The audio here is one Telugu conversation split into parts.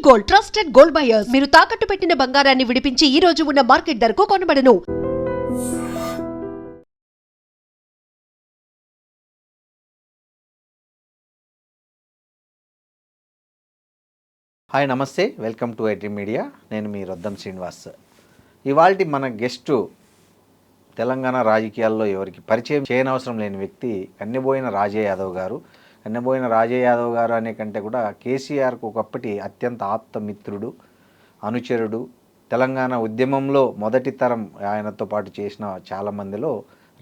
Gold, trusted gold buyers. మీరు తాకట్టు పెట్టిన బంగారాన్ని విడిపించి ఈ రోజు ఉన్న మార్కెట్ ధరకు కొనబడను. హాయ్ నమస్తే, వెల్కమ్ టు ఐటీ మీడియా. నేను మీ రొద్దం శ్రీనివాస్. ఇవాల్టి మన గెస్టు తెలంగాణ రాజకీయాల్లో ఎవరికి పరిచయం చేయనవసరం లేని వ్యక్తి కన్నెబోయిన రాజయ్య యాదవ్ గారు. కన్నెబోయిన రాజయ్య యాదవ్ గారు అనే కంటే కూడా కేసీఆర్కు ఒకప్పటి అత్యంత ఆప్త మిత్రుడు, అనుచరుడు. తెలంగాణ ఉద్యమంలో మొదటి తరం ఆయనతో పాటు చేసిన చాలామందిలో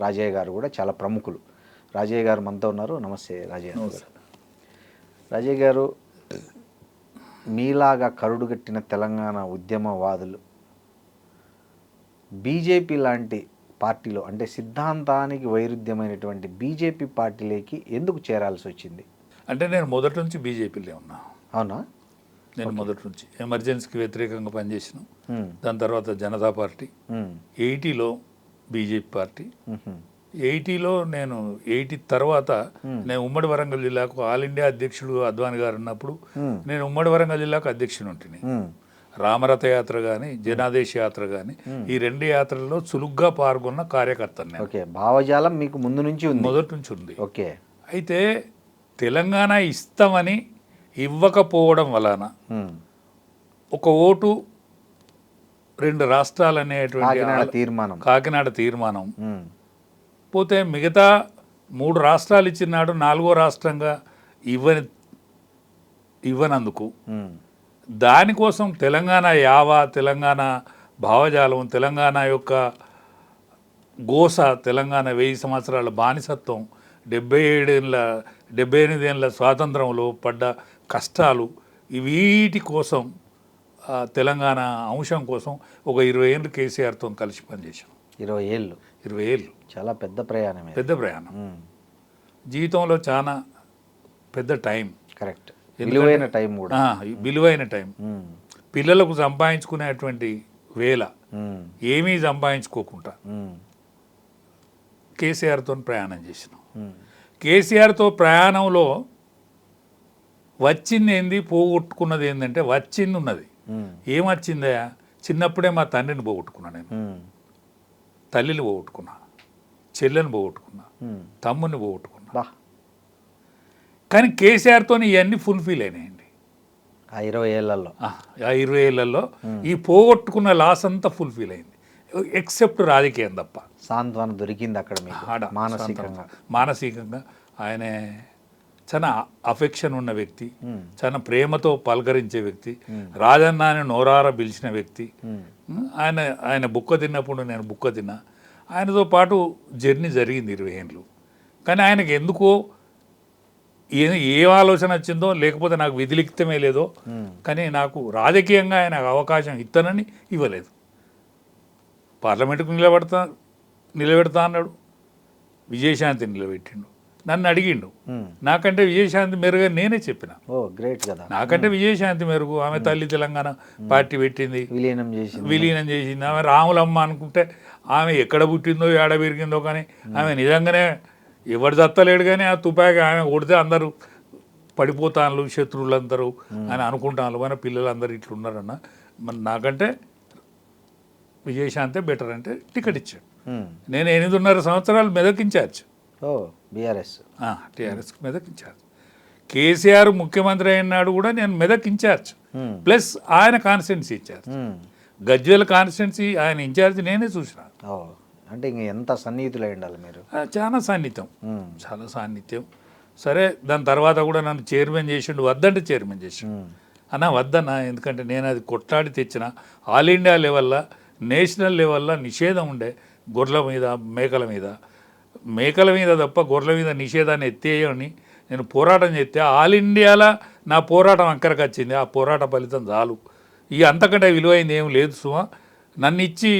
రాజయ్య గారు కూడా చాలా ప్రముఖులు. రాజయ్య గారు మనతో ఉన్నారు. నమస్తే రాజయ్య గారు. రాజయ్య గారు, మీలాగా కరుడుగట్టిన తెలంగాణ ఉద్యమవాదులు బీజేపీ లాంటి పార్టీలో, అంటే సిద్ధాంతానికి వైరుధ్యమైనటువంటి బీజేపీ పార్టీలోకి ఎందుకు చేరాల్సి వచ్చింది? అంటే నేను మొదటి నుంచి బీజేపీలో ఉన్నా. అవునా? నేను మొదటి నుంచి ఎమర్జెన్సీకి వ్యతిరేకంగా పనిచేసిన. దాని తర్వాత జనతా పార్టీ, 80లో బీజేపీ పార్టీ, 80లో నేను 80 తర్వాత నేను ఉమ్మడి వరంగల్ జిల్లాకు ఆల్ ఇండియా అధ్యక్షుడు అద్వాని గారు ఉన్నప్పుడు నేను ఉమ్మడి వరంగల్ జిల్లాకు అధ్యక్షుడు ఉంటుంది. రామరథ యాత్ర కానీ జనాదేశ యాత్ర కానీ ఈ రెండు యాత్రల్లో చురుగ్గా పాల్గొన్న కార్యకర్తను. ఓకే, భావజాలం మీకు ముందు నుంచి ఉంది? మొదటి నుంచి ఉంది. ఓకే. అయితే తెలంగాణ ఇస్తామని ఇవ్వకపోవడం వలన ఒక ఓటు రెండు రాష్ట్రాలు అనేటువంటి కాకినాడ తీర్మానం పోతే మిగతా 3 రాష్ట్రాలు ఇచ్చినాడు, 4వ రాష్ట్రంగా ఇవ్వనందుకు దానికోసం తెలంగాణ తెలంగాణ భావజాలం, తెలంగాణ యొక్క గోస, తెలంగాణ 1000 సంవత్సరాల బానిసత్వం, 78 ఏళ్ళ స్వాతంత్రంలో పడ్డ కష్టాలు, వీటి కోసం తెలంగాణ అంశం కోసం ఒక 20 ఏళ్ళు కేసీఆర్తో కలిసి పనిచేసాం. 20 ఏళ్ళు చాలా పెద్ద ప్రయాణం. పెద్ద ప్రయాణం, జీవితంలో చాలా పెద్ద టైం. కరెక్ట్, విలువైన టైం కూడా. విలువైన టైం. పిల్లలకు సంపాదించుకునేటువంటి వేళ ఏమీ సంపాదించుకోకుండా కేసీఆర్తో ప్రయాణం చేసినాం. కేసీఆర్తో ప్రయాణంలో వచ్చింది ఏంది, పోగొట్టుకున్నది ఏంటంటే వచ్చింది ఉన్నది. ఏమొచ్చిందా? చిన్నప్పుడే మా తండ్రిని పోగొట్టుకున్నా, నేను తల్లిని పోగొట్టుకున్నా, చెల్లెని పోగొట్టుకున్నా, తమ్ముని పోగొట్టుకున్నా. కానీ కేసీఆర్తో ఇవన్నీ ఫుల్ఫిల్ అయినాయండి ఆ 20 ఏళ్లలో. ఆ 20 ఏళ్లలో ఈ పోగొట్టుకున్న లాస్ అంతా ఫుల్ఫిల్ అయింది, ఎక్సెప్ట్ రాజకీయం తప్ప. సాంత్వన దొరికింది అక్కడ మానసికంగా. ఆయన చాలా అఫెక్షన్ ఉన్న వ్యక్తి, చాలా ప్రేమతో పలకరించే వ్యక్తి, రాజన్న అని నోరార పిలిచిన వ్యక్తి. ఆయన బుక్క తిన్నప్పుడు నేను బుక్క తిన్నా. ఆయనతో పాటు జర్నీ జరిగింది 20 ఏళ్ళు. కానీ ఆయనకి ఎందుకో ఏ ఆలోచన వచ్చిందో, లేకపోతే నాకు విధిలిఖితమే లేదో, కానీ నాకు రాజకీయంగా ఆయన అవకాశం ఇస్తానని ఇవ్వలేదు. పార్లమెంటుకు నిలబెడతా అన్నాడు, విజయశాంతి నిలబెట్టిండు. నన్ను అడిగిండు, నాకంటే విజయశాంతి మెరుగు నేనే చెప్పిన. గ్రేట్ కదా. నాకంటే విజయశాంతి మెరుగు. ఆమె తల్లి తెలంగాణ పార్టీ పెట్టింది, విలీనం చేసింది. ఆమె రాములమ్మ అనుకుంటే ఆమె ఎక్కడ పుట్టిందో ఏడ పెరిగిందో, కానీ ఆమె నిజంగానే ఎవరు దత్తలేడు. కానీ ఆ తుపాకి ఆమె కొడితే అందరూ పడిపోతాను, శత్రువులందరూ అని అనుకుంటాను. మన పిల్లలందరూ ఇట్లున్నారన్న. మరి నాకంటే విజయశాంతే బెటర్ అంటే టికెట్ ఇచ్చాడు. నేను 8.5 సంవత్సరాలు మెదక్ ఇన్ఛార్జ్. టీఆర్ఎస్ మెదక్ ఇన్ఛార్జ్. కేసీఆర్ ముఖ్యమంత్రి అయినాడు కూడా నేను మెదక్ ఇన్ఛార్జ్, ప్లస్ ఆయన కాన్స్టిట్యున్సీ ఇన్ఛార్జ్. గజ్వేల్ కాన్స్టిట్యున్సీ ఆయన ఇన్ఛార్జ్ నేనే చూసిన. అంటే ఇంక ఎంత సన్నిహితులై ఉండాలి మీరు? చాలా సాన్నిధ్యం, చాలా సాన్నిధ్యం. సరే, దాని తర్వాత కూడా నన్ను చైర్మన్ చేసిండు. వద్దంటే చైర్మన్ చేసిండు. అన్నా వద్దన్నా, ఎందుకంటే నేను అది కొట్లాడి తెచ్చిన. ఆల్ ఇండియా లెవెల్లో, నేషనల్ లెవెల్లో నిషేధం ఉండే గొర్రెల మీద, మేకల మీద తప్ప గొర్రెల మీద నిషేధాన్ని ఎత్తేయని నేను పోరాటం చేస్తే ఆల్ ఇండియాలో నా పోరాటం అక్కడికి వచ్చింది. ఆ పోరాట ఫలితం చాలు. ఇక అంతకంటే విలువైంది ఏం లేదు సుమా. నన్ను ఇచ్చి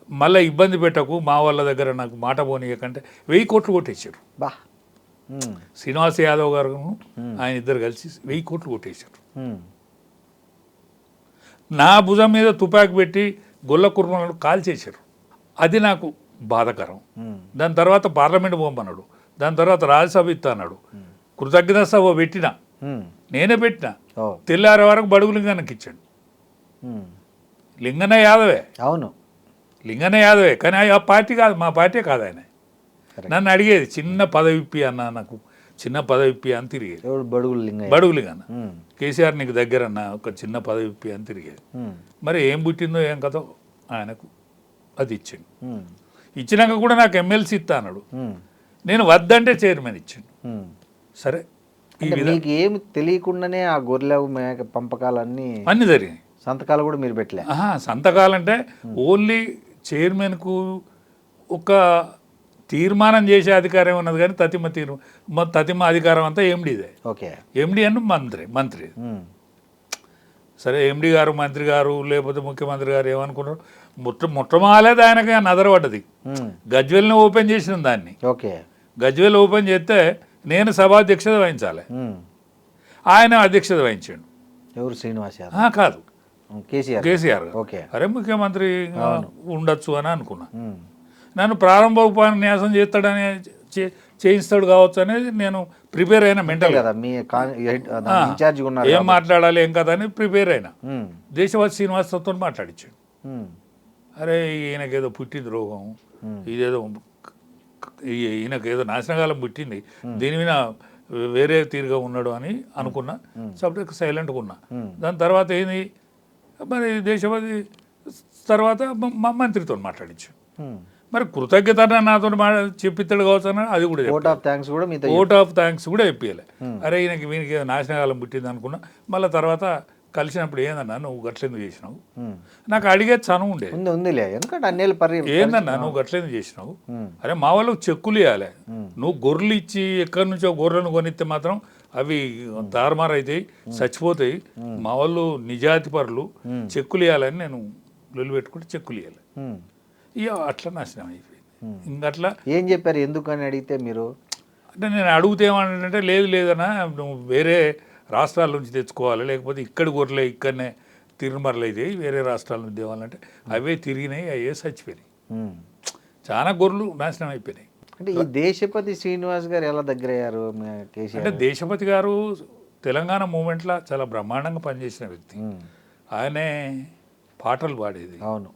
మళ్ళీ ఇబ్బంది పెట్టకు, మా వాళ్ళ దగ్గర నాకు మాట పోనీయకంటే 1000 కోట్లు కొట్టేశారు. శ్రీనివాస్ యాదవ్ గారు ఆయన ఇద్దరు కలిసి 1000 కోట్లు కొట్టేశారు. నా భుజం మీద తుపాకి పెట్టి గొల్ల కుర్మలను కాల్చేశారు. అది నాకు బాధకరం. దాని తర్వాత పార్లమెంట్ పోమన్నాడు, దాని తర్వాత రాజ్యసభ ఇస్తా అన్నాడు. కృతజ్ఞత సభ పెట్టిన, నేనే పెట్టిన. ఓ తెల్లారే వరకు బడుగు లింగన్నకి ఇచ్చాడు. ఉమ్. లింగన్న యాదవే, అవును. లింగన్న యాదవే, కానీ ఆ పార్టీ కాదు, మా పార్టీ కాదు ఆయన. Correct. నన్ను అడిగేది చిన్న పదవి ఇప్పి అన్న, నాకు చిన్న పదవి ఇప్పి అని తిరిగేది. ఎవడు బడుగులు లింగయ్య. బడుగు లింగన్న, ఉమ్. కేసీఆర్ నీకు దగ్గర అన్న ఒక చిన్న పదవి ఇప్పి అని తిరిగేది. ఉమ్. మరి ఏం పుట్టిందో ఏం కదో ఆయనకు అది ఇచ్చిండు. ఉమ్. ఇచ్చినాక కూడా నాకు ఎమ్మెల్సీ ఇస్తా అన్నాడు. ఉమ్. నేను వద్దంటే చైర్మన్ ఇచ్చిండు. ఉమ్. సరే ఈ అంటే విధంగా మీకు ఏమి తెలియకుండానే ఆ గొర్రెల మేక పంపకాలన్నీ అన్నీ జరిగాయి. సంతకాలు కూడా మీరు పెట్టలే. సంతకాలంటే ఓన్లీ చైర్మన్కు ఒక తీర్మానం చేసే అధికారం ఉన్నది, కానీ తతిమ అధికారం అంతా ఎండిదే. ఓకే. ఎండి అని మంత్రి. ఉమ్. సరే ఎండి గారు, మంత్రి గారు, లేకపోతే ముఖ్యమంత్రి గారు ఏమనుకున్నారు, మొట్టమొదలేదు ఆయనకి నదరపడ్డది. ఉమ్. గజ్వెల్ని ఓపెన్ చేసిన దాన్ని. ఓకే. గజ్వెల్ ఓపెన్ చేస్తే నేను సభాధ్యక్షత వహించాలి, ఉమ్. ఆయన అధ్యక్షత వహించాడు. ఎవరు శ్రీనివాస్ యాదవ్? కాదు, కేసీఆర్. ఓకే. అరే ముఖ్యమంత్రి ఉండొచ్చు అని అనుకున్నా. ఉమ్. నన్ను ప్రారంభ ఉపన్యాసం చేస్తాడని చేయిస్తాడు కావచ్చు అనేది నేను ప్రిపేర్ అయినా మెంటల్ కదా మీ ఇన్ఛార్జ్ ఉన్నారు. ఏం మాట్లాడాలి ఏం కదా అని ప్రిపేర్ అయినా. ఉమ్. దేశవాసి శ్రీనివాసతో మాట్లాడించాడు. ఉమ్. అరే ఈయనకేదో పుట్టింది రోగం, ఇదేదో ఈయనకేదో నాశనకాలం పుట్టింది, దీని మీద వేరే తీరుగా ఉన్నాడు అని అనుకున్నా. సబ్జెక్ట్ సైలెంట్గా ఉన్నా. దాని తర్వాత ఏంది, మరి దేశవాది తర్వాత మా మంత్రితో మాట్లాడించాడు. ఉమ్. మరి కృతజ్ఞత నాతో చెప్పిస్తాడు కావచ్చు అని అది కూడా ఓట్ ఆఫ్ థ్యాంక్స్ కూడా మీతో ఓట్ ఆఫ్ థ్యాంక్స్ కూడా చెప్పేయాలి. అరే వీనికి నాశనకాలం పుట్టింది అనుకున్నా. మళ్ళీ తర్వాత కలిసినప్పుడు ఏందన్నా నువ్వు గట్లెందుకు చేసినావు, నాకు అడిగే చనువు ఉండేది. ఉందిలే, ఎందుకంటే అన్నేళ్ళు ఏందన్నా నువ్వు గట్లెందుకు చేసినావు, అరే మా వాళ్ళకి చెక్కులు ఇవ్వాలి, నువ్వు గొర్రెలు ఇచ్చి ఎక్కడి నుంచో గొర్రెలను కొనిస్తే మాత్రం అవి తారుమారు అవుతాయి, చచ్చిపోతాయి, మా వాళ్ళు నిజాతి పరులు, చెక్కులు ఇవ్వాలని నేను లొల్లి పెట్టుకుంటే చెక్కులు ఇవ్వాలి. ఇక అట్లా నాశనం అయిపోయింది. ఇంకట్లా ఏం చెప్పారు ఎందుకు అని అడిగితే మీరు? అంటే నేను అడిగితే ఏమంటే లేదన్నా నువ్వు వేరే రాష్ట్రాల నుంచి తెచ్చుకోవాలి, లేకపోతే ఇక్కడ గొర్రెలే ఇక్కడనే తిరుమరలు అయితే వేరే రాష్ట్రాల నుంచి తేవాలంటే అవే తిరిగినాయి, అవే చచ్చిపోయినాయి. చాలా గొర్రెలు నాశనం అయిపోయినాయి. అంటే ఈ దేశపతి శ్రీనివాస్ గారు ఎలా దగ్గరయ్యారు కేసీఆర్? అంటే దేశపతి గారు తెలంగాణ మూమెంట్లో చాలా బ్రహ్మాండంగా పనిచేసిన వ్యక్తి. ఆయనే పాటలు పాడేది, అవును,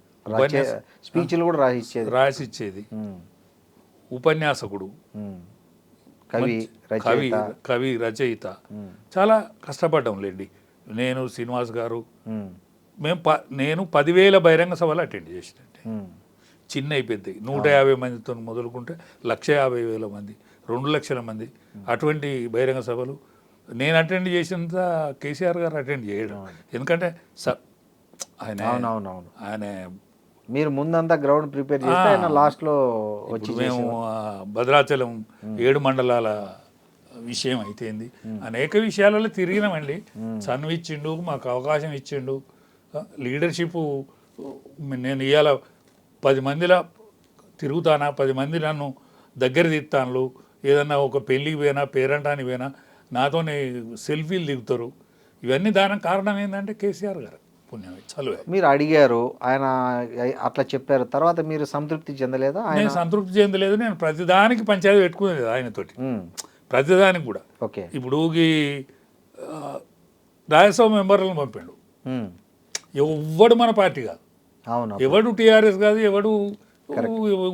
స్పీచ్లు కూడా రాసిచ్చేది, ఉపన్యాసకుడు, కవి రచయిత. చాలా కష్టపడ్డాం లేండి. నేను శ్రీనివాస్ గారు నేను 10,000 బహిరంగ సభలు అటెండ్ చేసినట్టే. చిన్న అయిపోద్ది 150 మందితో మొదలుకుంటే 150,000 మంది, 2 లక్షల మంది అటువంటి బహిరంగ సభలు నేను అటెండ్ చేసినంత కేసీఆర్ గారు అటెండ్ చేయడం. ఎందుకంటే ఆయన మీరు ముందంతా గ్రౌండ్ ప్రిపేర్ చేస్తే ఆయన లాస్ట్లో వచ్చి మేము భద్రాచలం 7 మండలాల విషయం అయితేంది, అనేక విషయాలలో తిరిగినామండి. చనువిచ్చిండు, మాకు అవకాశం ఇచ్చిండు, లీడర్షిప్. నేను ఇవాళ 10 మందిలా తిరుగుతానా, 10 మంది నన్ను దగ్గర తీస్తాను, ఏదన్నా ఒక పెళ్ళికి పోయినా పేరంటానికి పోయినా నాతోనే సెల్ఫీలు దిగుతారు. ఇవన్నీ దానికి కారణం ఏంటంటే కేసీఆర్ గారు పుణ్యమే, చలువే. మీరు అడిగారు, ఆయన అట్లా చెప్పారు, తర్వాత మీరు సంతృప్తి చెందలేదా? నేను సంతృప్తి చెందలేదు. నేను ప్రతిదానికి పంచాయతీ పెట్టుకునేది ఆయనతోటి, ప్రతిదానికి కూడా. ఓకే. ఇప్పుడు ఈ రాజ్యసభ మెంబర్లను పంపాడు, ఎవడు మన పార్టీ కాదు, ఎవడు టీఆర్ఎస్ కాదు, ఎవడు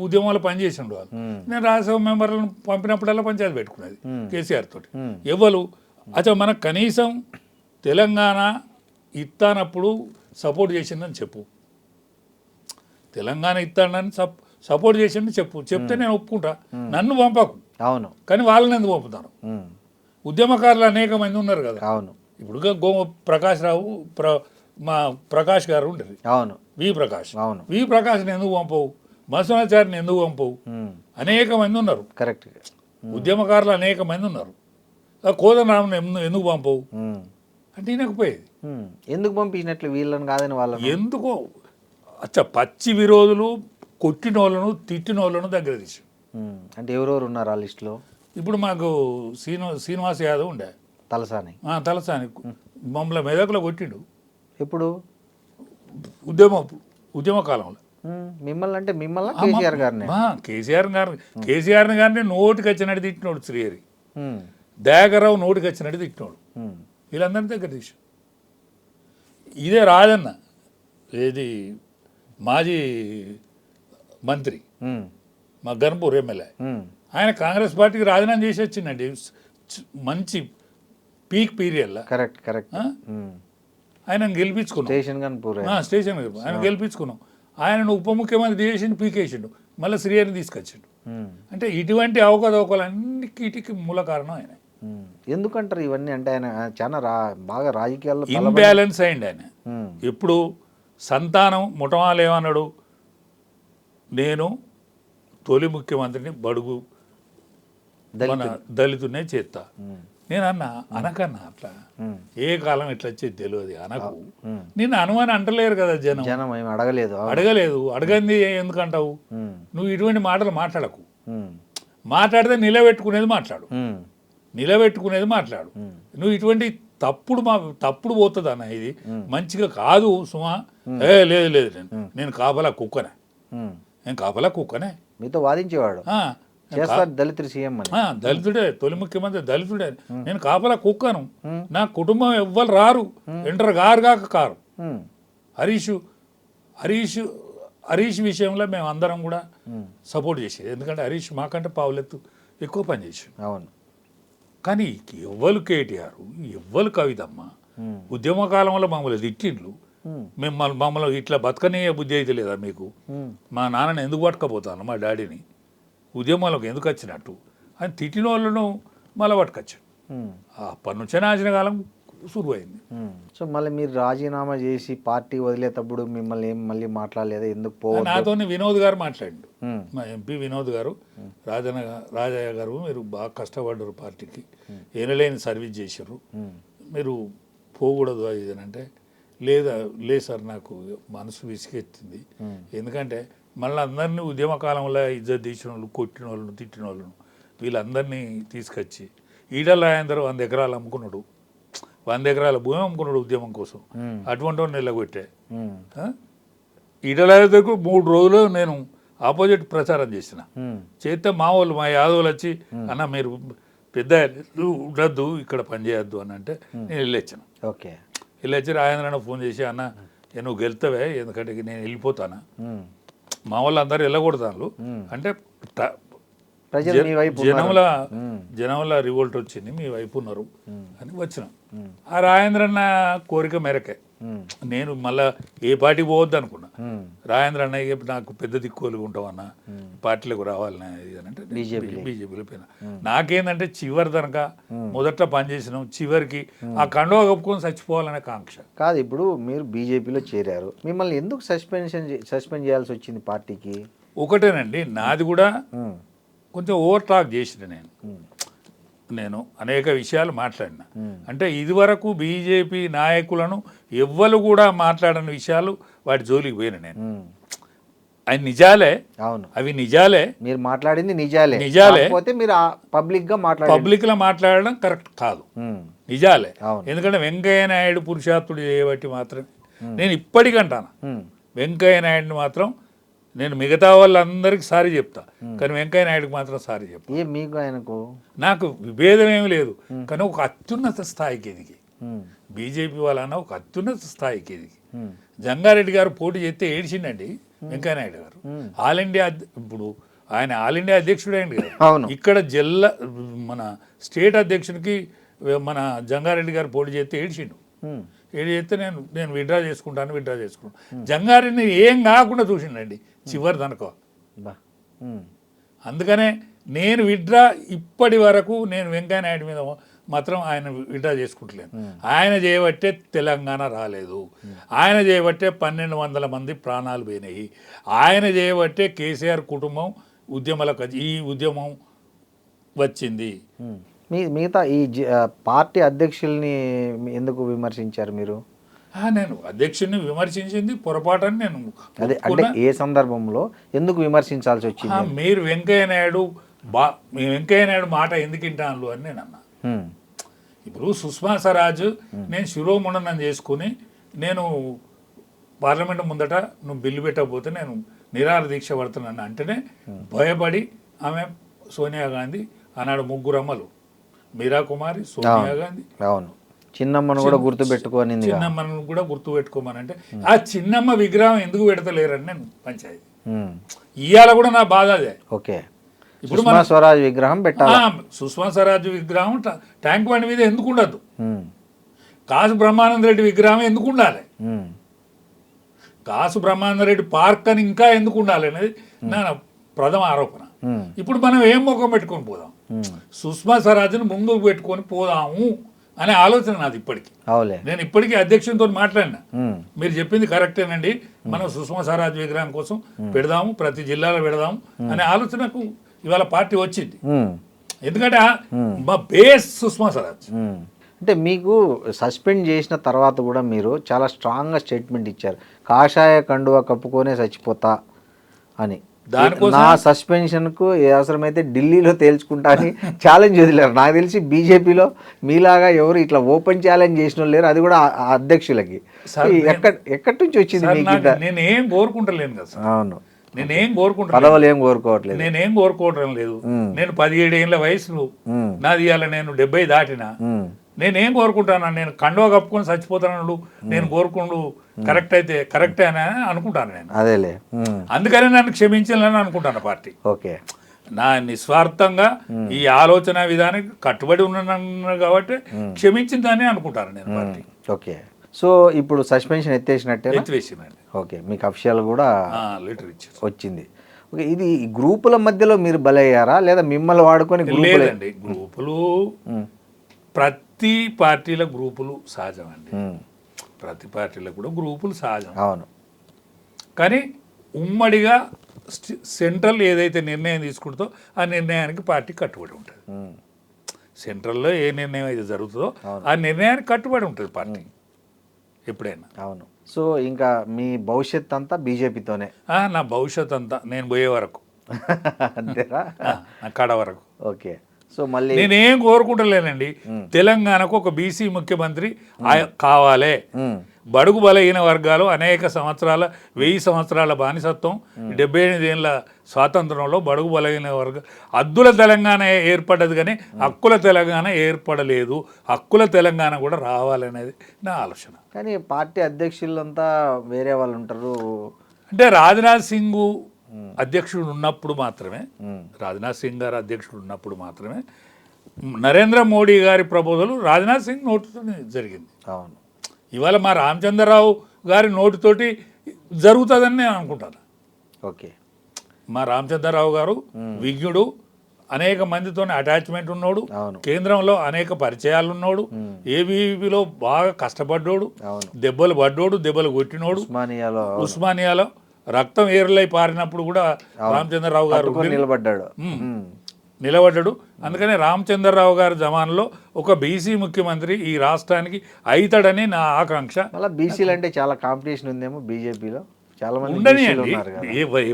ఉద్యమాలు పనిచేసిండు వాళ్ళు. నేను రాజ్యసభ మెంబర్లను పంపినప్పుడల్లా పంచాయతీ పెట్టుకునేది కేసీఆర్ తోటి. ఎవరు అచ్చా మనకు కనీసం తెలంగాణ ఇస్తానప్పుడు సపోర్ట్ చేసిందని చెప్పు, తెలంగాణ ఇస్తానని సపోర్ట్ చేసిందని చెప్తే నేను ఒప్పుకుంటా. నన్ను పంపకు, అవును, కానీ వాళ్ళని ఎందుకు పంపుతాను? ఉద్యమకారులు అనేక మంది ఉన్నారు కదా. అవును. ఇప్పుడు ప్రకాష్ రావు, మా ప్రకాష్ గారు ఉండేది, అవును, వి ప్రకాష్. అవును, వి ప్రకాష్ని ఎందుకు పంపవు? మసనాచారిని ఎందుకు పంపవు? అనేక మంది ఉన్నారు, కరెక్ట్, ఉద్యమకారులు అనేక మంది ఉన్నారు. కోదండరాముని ఎందుకు పంపవు అంటే వినకపోయేది. ఎందుకు పంపించినట్లు వీళ్ళని కాదని వాళ్ళని? ఎందుకో అచ్చా పచ్చి విరోధులు, కొట్టినోళ్ళను తిట్టినోళ్ళను దగ్గర తీసి. అంటే ఎవరెవరు ఉన్నారు ఆ లిస్టులో? ఇప్పుడు మాకు శ్రీనివాస్ యాదవ్ ఉండే, తలసాని మమ్మల్ని మెదకులో కొట్టిండు. ఎప్పుడు? ఉద్యమ కాలంలో. మిమ్మల్ని అంటే మిమ్మల్ని కేసీఆర్ గారిని? కేసీఆర్ని గారిని నోటికి వచ్చినట్టు తిట్టినోడు శ్రీహరి. దయాకర్రావు నోటికి వచ్చినట్టు తిట్టినోడు. వీళ్ళందరి దగ్గర తీసి ఇదే రాజన్న ఏది మాజీ మంత్రి మా గన్పూర్ ఎమ్మెల్యే ఆయన కాంగ్రెస్ పార్టీకి రాజీనామా చేసి వచ్చిందండి మంచి పీక్ పీరియడ్లో. Correct correct. ఆయన గెలిపించుకున్నాం స్టేషన్ ఆయన గెలిపించుకున్నాం. ఆయనను ఉప ముఖ్యమంత్రి చేసిండు, పీకేసిండు, మళ్ళీ శ్రీహరిని తీసుకొచ్చిండు. అంటే ఇటువంటి అవకతవకలన్నిటికీ మూల కారణం ఆయన. ఎందుకంటారు ఇవన్నీ? అంటే ఆయన చాలా బాగా రాజకీయాల్లో ఇంబ్యాలెన్స్ అయింది ఆయన. ఎప్పుడు సంతానం ముఠమాలు ఏమన్నాడు, నేను తొలి ముఖ్యమంత్రిని బడుగు మన దళితునే చేస్తా. నేను అనకన్నా అట్లా ఏ కాలం ఇట్లా వచ్చేది తెలియదు అనకు. నిన్ను అనుమానం అంటలేరు కదా జనం అడగలేదు. అడగంది ఎందుకంటావు? నువ్వు ఇటువంటి మాటలు మాట్లాడకు. మాట్లాడితే నిలబెట్టుకునేది మాట్లాడు. నువ్వు ఇటువంటి తప్పుడు పోతుంది అన్న, ఇది మంచిగా కాదు సుమా. లేదు నేను కాపలా కుక్కనే మీతో వాదించేవాడు. దళితుడు సీఎం దళితుడే, తొలి ముఖ్యమంత్రి దళితుడే. నేను కాపలా కుక్కను. నా కుటుంబం ఎవ్వరు రారు, ఎంటర్ గారుగాక కారు. హరీష్ విషయంలో మేము అందరం కూడా సపోర్ట్ చేసేది. ఎందుకంటే హరీష్ మాకంటే పావులెత్తు ఎక్కువ పని చేసాడు. అవును. కానీ ఎవ్వరు కేటీఆర్, ఎవ్వరు కవితమ్మ ఉద్యమ కాలంలో మమ్మల్ని తిట్టిండ్లు. మమ్మల్ని ఇట్లా బతకనే బుద్ధి అయితే లేదా మీకు? మా నాన్నని ఎందుకు పట్టుకపోతాను, మా డాడీని ఉద్యమాలకు ఎందుకు వచ్చినట్టు అని తిట్టిన వాళ్ళను మళ్ళీ పట్టుకొచ్చాడు. అప్పటి నుంచే నాచిన కాలం సురువైంది. సో మళ్ళీ మీరు రాజీనామా చేసి పార్టీ వదిలేటప్పుడు మిమ్మల్ని ఏం మళ్ళీ మాట్లాడలేదా? ఎందుకు నాతో వినోద్ గారు మాట్లాడిండు, మా ఎంపీ వినోద్ గారు. రాజయ్య గారు మీరు బాగా కష్టపడ్డారు, పార్టీకి ఏనలేని సర్వీస్ చేశారు, మీరు పోకూడదు అది అంటే, లేదు సార్ నాకు మనసు విసిగెత్తింది. ఎందుకంటే మళ్ళీ అందరినీ ఉద్యమ కాలంలో ఇజ్జత్ తీసిన వాళ్ళు, కొట్టిన వాళ్ళను, తిట్టిన వాళ్ళను వీళ్ళందరినీ తీసుకొచ్చి ఈడల రాజేందర్ 100 ఎకరాలు అమ్ముకున్నాడు, 100 ఎకరాల భూమి అమ్ముకున్నాడు ఉద్యమం కోసం. అటువంటి వాడిని నిలగొట్టే ఈడల రాజేందర్కు 3 రోజులు నేను ఆపోజిట్ ప్రచారం చేస్తే మా యాదవులు వచ్చి అన్న మీరు పెద్ద ఉండద్దు ఇక్కడ పనిచేయద్దు అని అంటే నేను వెళ్ళొచ్చాను. వెళ్ళొచ్చి రాజేంద్ర ఫోన్ చేసి అన్న నువ్వు గెలుతావే, ఎందుకంటే నేను వెళ్ళిపోతానా, మా వాళ్ళు అందరూ వెళ్ళకూడదు అంటే జనంలో రివోల్ట్ వచ్చింది, మీ వైపు ఉన్నారు అని వచ్చినాం. ఆ రాజేంద్రన్న కోరిక మేరకే నేను మళ్ళా ఏ పార్టీకి పోవద్దు అనుకున్నా. రాజేంద్ర అన్నయ్య నాకు పెద్ద దిక్కువలుగా ఉంటామన్నా, పార్టీలకు రావాలని అంటే బీజేపీలో పోయినా. నాకేందంటే చివరి తనక మొదట పనిచేసినాం, చివరికి ఆ కండువా కప్పుకొని చచ్చిపోవాలనే కాంక్ష కాదు. ఇప్పుడు మీరు బీజేపీలో చేరారు, మిమ్మల్ని ఎందుకు సస్పెండ్ చేయాల్సి వచ్చింది పార్టీకి? ఒకటేనండి, నాది కూడా కొంచెం ఓవర్ టాక్ చేసిన నేను అనేక విషయాలు మాట్లాడినా. అంటే ఇదివరకు బీజేపీ నాయకులను ఎవ్వరు కూడా మాట్లాడని విషయాలు వాటి జోలికి పోయినా నేను. అవి నిజాలే, అవి నిజాలే, మీరు మాట్లాడింది నిజాలే. మీరు పబ్లిక్ లో మాట్లాడడం కరెక్ట్ కాదు, నిజాలే. ఎందుకంటే వెంకయ్య నాయుడు పురుషార్థుడు చేయబట్టి మాత్రమే నేను ఇప్పటికంటాను. వెంకయ్య నాయుడిని మాత్రం నేను మిగతా వాళ్ళందరికీ సారీ చెప్తా, కానీ వెంకయ్య నాయుడుకి మాత్రం సారీ చెప్తా. మీకు ఆయనకు నాకు విభేదం ఏమి లేదు, కానీ ఒక అత్యున్నత స్థాయికి ఎదిగి బీజేపీ వాళ్ళన్న ఒక అత్యున్నత స్థాయికి ఎదిగి జంగారెడ్డి గారు పోటీ చేస్తే ఏడ్చిండండి వెంకయ్య నాయుడు గారు. ఆల్ ఇండియా ఇప్పుడు ఆయన ఆల్ ఇండియా అధ్యక్షుడు అయింది కదా, ఇక్కడ మన స్టేట్ అధ్యక్షుడికి మన జంగారెడ్డి గారు పోటీ చేస్తే ఏడ్చిండు. చేస్తే నేను విడ్రా చేసుకుంటాను. జంగారెడ్డిని ఏం కాకుండా చూసిండండి చివరి తనక. అందుకనే నేను విడ్రా ఇప్పటి వరకు నేను వెంకయ్య నాయుడు మీద మాత్రం ఆయన విడ్రా చేసుకుంటలేను. ఆయన చేయబట్టే తెలంగాణ రాలేదు, ఆయన చేయబట్టే 1200 మంది ప్రాణాలు పోయినాయి, ఆయన చేయబట్టే కేసీఆర్ కుటుంబం ఈ ఉద్యమం వచ్చింది. మిగతా ఈ పార్టీ అధ్యక్షుల్ని ఎందుకు విమర్శించారు మీరు? నేను అధ్యక్షుడిని విమర్శించింది పొరపాటని నేను అదే అంటే ఏ సందర్భంలో ఎందుకు విమర్శించాల్సి వచ్చింది? మీరు వెంకయ్య నాయుడు మాట ఎందుకు వింటాను అని నేను అన్నా. ఇప్పుడు సుష్మా స్వరాజ్ నేను శిరోముండనం చేసుకుని నేను పార్లమెంట్ ముందట నువ్వు బిల్లు పెట్టకపోతే నేను నిరాహార దీక్ష పడుతున్నాను అంటేనే భయపడి ఆమె సోనియా గాంధీ ఆనాడు 3 అమ్మలు, మీరా కుమారి, సోనియా గాంధీ, చిన్నమ్మను కూడా గుర్తు పెట్టుకోనింది చిన్నమ్మను కూడా గుర్తు పెట్టుకోమనంటే ఆ చిన్నమ్మ విగ్రహం ఎందుకు పెడతలేరని నేను పంచాయతీ ఇవాళ కూడా నా బాధ అదే. ఓకే, ఇప్పుడు సుష్మా స్వరాజ్ విగ్రహం పెట్టాలి. సుష్మా స్వరాజ్ విగ్రహం ట్యాంక్ బండి మీద ఎందుకు ఉండదు? కాసు బ్రహ్మానంద రెడ్డి విగ్రహం ఎందుకు ఉండాలి? కాసు బ్రహ్మానంద రెడ్డి పార్క్ అని ఇంకా ఎందుకు ఉండాలి అనేది నా ప్రథమ ఆరోపణ. ఇప్పుడు మనం ఏం ముఖం పెట్టుకొని పోదాం? సుష్మా స్వరాజ్ని ముందుకు పెట్టుకొని పోదాము అనే ఆలోచన నాది ఇప్పటికీ. నేను ఇప్పటికీ అధ్యక్షునితో మాట్లాడినా, మీరు చెప్పింది కరెక్టేనండి, మనం సుష్మా స్వరాజ్ విగ్రహం కోసం పెడదాము, ప్రతి జిల్లాలో పెడదాము అనే ఆలోచనకు ఇవాళ పార్టీ వచ్చింది. ఎందుకంటే మా బేస్ సుష్మా స్వరాజ్. అంటే మీకు సస్పెండ్ చేసిన తర్వాత కూడా మీరు చాలా స్ట్రాంగ్గా స్టేట్మెంట్ ఇచ్చారు, కాషాయ కండువా కప్పుకొనే చచ్చిపోతా అని. నా సస్పెన్షన్కు ఏ అవసరమైతే ఢిల్లీలో తేల్చుకుంటా అని ఛాలెంజ్ వదిలేరు. నాకు తెలిసి బీజేపీలో మీలాగా ఎవరు ఇట్లా ఓపెన్ ఛాలెంజ్ చేసిన లేరు, అది కూడా అధ్యక్షులకి. ఎక్కడి నుంచి వచ్చింది? నేనేం కోరుకుంటలేను కదా. అవును, నేనేం కోరుకుంటా, పదవులు ఏం కోరుకోవట్లేదు, నేనేం కోరుకోవడం లేదు. నేను 17 ఏళ్ళ వయసు నాది, ఇవాళ నేను 70 దాటినా. నేనేం కోరుకుంటాను? నేను కండువా కప్పుకొని చచ్చిపోతాను నేను కోరుకుంటూ కరెక్ట్ అయితే కరెక్టే అని అనుకుంటాను నేను. అదేలే, అందుకని నన్ను క్షమించాలని అనుకుంటాను పార్టీ. ఓకే, నా నిస్వార్థంగా ఈ ఆలోచన విధానానికి కట్టుబడి ఉన్నాను కాబట్టి క్షమించిందని అనుకుంటాను నేను పార్టీ. ఓకే, సో ఇప్పుడు సస్పెన్షన్ ఎత్తేసినట్టే? ఎత్తివేసిందండి. ఓకే, మీకు అఫిషియల్ కూడా లెటర్ ఇచ్చారు, వచ్చింది. ఓకే, ఇది గ్రూపుల మధ్యలో మీరు బలయ్యారా లేదా మిమ్మల్ని వాడుకొని? లేదండి, గ్రూపులు ప్రతి పార్టీల గ్రూపులు సహజం అండి. ప్రతి పార్టీలో కూడా గ్రూపులు సహజం. అవును, కానీ ఉమ్మడిగా సెంట్రల్ ఏదైతే నిర్ణయం తీసుకుంటుందో ఆ నిర్ణయానికి పార్టీ కట్టుబడి ఉంటుంది. సెంట్రల్లో ఏ నిర్ణయం అయితే జరుగుతుందో ఆ నిర్ణయానికి కట్టుబడి ఉంటుంది పార్టీ ఎప్పుడైనా. అవును, సో ఇంకా మీ భవిష్యత్ అంతా బీజేపీతోనే? నా భవిష్యత్ అంతా నేను పోయే వరకు అంతేనా? నా కడ వరకు. ఓకే, సో మళ్ళీ నేనేం కోరుకుంటలేనండి, తెలంగాణకు ఒక బీసీ ముఖ్యమంత్రి కావాలి. బడుగు బలహీన వర్గాలు అనేక సంవత్సరాల 1000 సంవత్సరాల బానిసత్వం, 78 ఏళ్ళ స్వాతంత్రంలో బడుగు బలహీన వర్గ హద్దుల తెలంగాణ ఏర్పడ్డది కానీ హక్కుల తెలంగాణ ఏర్పడలేదు. హక్కుల తెలంగాణ కూడా రావాలనేది నా ఆలోచన. కానీ పార్టీ అధ్యక్షులంతా వేరే వాళ్ళు ఉంటారు. అంటే రాజ్నాథ్ సింగ్ అధ్యక్షుడు ఉన్నప్పుడు మాత్రమే, రాజ్నాథ్ సింగ్ గారు అధ్యక్షుడు ఉన్నప్పుడు మాత్రమే నరేంద్ర మోడీ గారి ప్రపోజల్ రాజ్నాథ్ సింగ్ నోటితో జరిగింది. అవును, ఇవాళ మా రామచంద్రరావు గారి నోటితోటి జరుగుతుందని నేను అనుకుంటాను. ఓకే, మా రామచంద్రరావు గారు విజ్ఞుడు, అనేక మందితో అటాచ్మెంట్ ఉన్నాడు, కేంద్రంలో అనేక పరిచయాలు ఉన్నాడు, ఏబీవీలో బాగా కష్టపడ్డాడు, దెబ్బలు పడ్డాడు, దెబ్బలు కొట్టినోడు. ఉస్మానియాలో రక్తం ఏరులై పారినప్పుడు కూడా రామచంద్రరావు గారు నిలబడ్డాడు. అందుకని రామచంద్రరావు గారి జమాన్లో ఒక బీసీ ముఖ్యమంత్రి ఈ రాష్ట్రానికి అవుతాడని నా ఆకాంక్ష. అలా బీసీలు అంటే చాలా కాంపిటీషన్ ఉందేమో బీజేపీలో, చాలా మంది ఉండని అండి.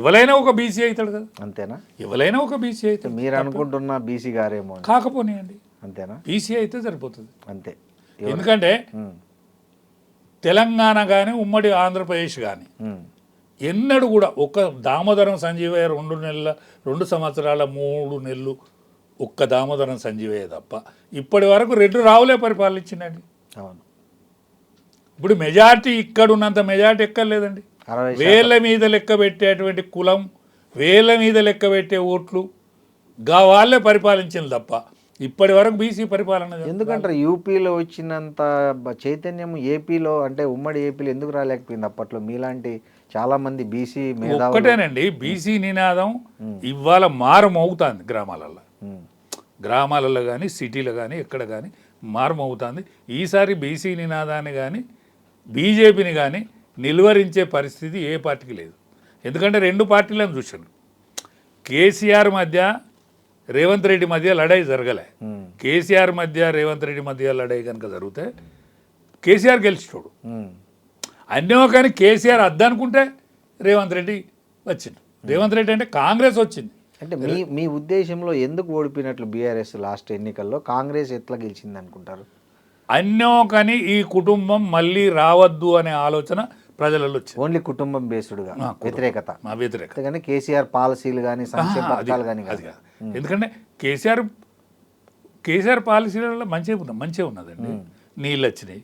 ఎవరైనా ఒక బీసీ అవుతాడు కదా. అంతేనా? ఎవరైనా ఒక బీసీ అవుతాడు. మీరు అనుకుంటున్న బీసీ గారేమో కాకపోనియండి, అంతేనా? బీసీ అయితే సరిపోతుంది అంతే. ఎందుకంటే తెలంగాణ కానీ ఉమ్మడి ఆంధ్రప్రదేశ్ కానీ ఎన్నడూ కూడా ఒక దామోదరం సంజీవయ్య 2 సంవత్సరాల 3 నెలలు ఒక్క దామోదరం సంజీవయ్య తప్ప ఇప్పటి వరకు 2 రావులే పరిపాలించిందండి. అవును, ఇప్పుడు మెజార్టీ ఇక్కడ ఉన్నంత మెజార్టీ ఎక్కర్లేదండి. వేల మీద లెక్క పెట్టేటువంటి కులం, వేల మీద లెక్క పెట్టే ఓట్లు గా వాళ్ళే పరిపాలించింది తప్ప ఇప్పటి వరకు బీసీ పరిపాలన. ఎందుకంటారు యూపీలో వచ్చినంత చైతన్యం ఏపీలో, అంటే ఉమ్మడి ఏపీలో ఎందుకు రాలేకపోయింది అప్పట్లో? మీలాంటి చాలా మంది బీసీ ఒక్కటేనండి, బీసీ నినాదం ఇవాళ మారుమవుతుంది గ్రామాలలో కానీ సిటీలో కానీ ఎక్కడ కానీ మారుమవుతుంది. ఈసారి బీసీ నినాదాన్ని కానీ బీజేపీని కానీ నిలువరించే పరిస్థితి ఏ పార్టీకి లేదు. ఎందుకంటే 2 పార్టీలను చూశాను. కేసీఆర్ మధ్య రేవంత్ రెడ్డి మధ్య లడాయి జరగలే. కేసీఆర్ మధ్య రేవంత్ రెడ్డి మధ్య లడాయి కనుక జరిగితే కేసీఆర్ గెలిచినోడు. అన్నేమో కానీ కేసీఆర్ అద్దనుకుంటే రేవంత్ రెడ్డి వచ్చింది. రేవంత్ రెడ్డి అంటే కాంగ్రెస్ వచ్చింది. అంటే మీ ఉద్దేశంలో ఎందుకు ఓడిపోయినట్లు బీఆర్ఎస్ లాస్ట్ ఎన్నికల్లో? కాంగ్రెస్ ఎట్లా గెలిచింది అనుకుంటారు? అన్నో కానీ ఈ కుటుంబం మళ్ళీ రావద్దు అనే ఆలోచన ప్రజలలో వచ్చింది. ఓన్లీ కుటుంబం బేస్డ్గా వ్యతిరేకత. కానీ కేసీఆర్ పాలసీలు కానీ సంక్షేమ పథకాలు కానీ అది కాదు. ఎందుకంటే కేసీఆర్ పాలసీలలో మంచిగా ఉన్నదండి. నీళ్ళు వచ్చినాయి,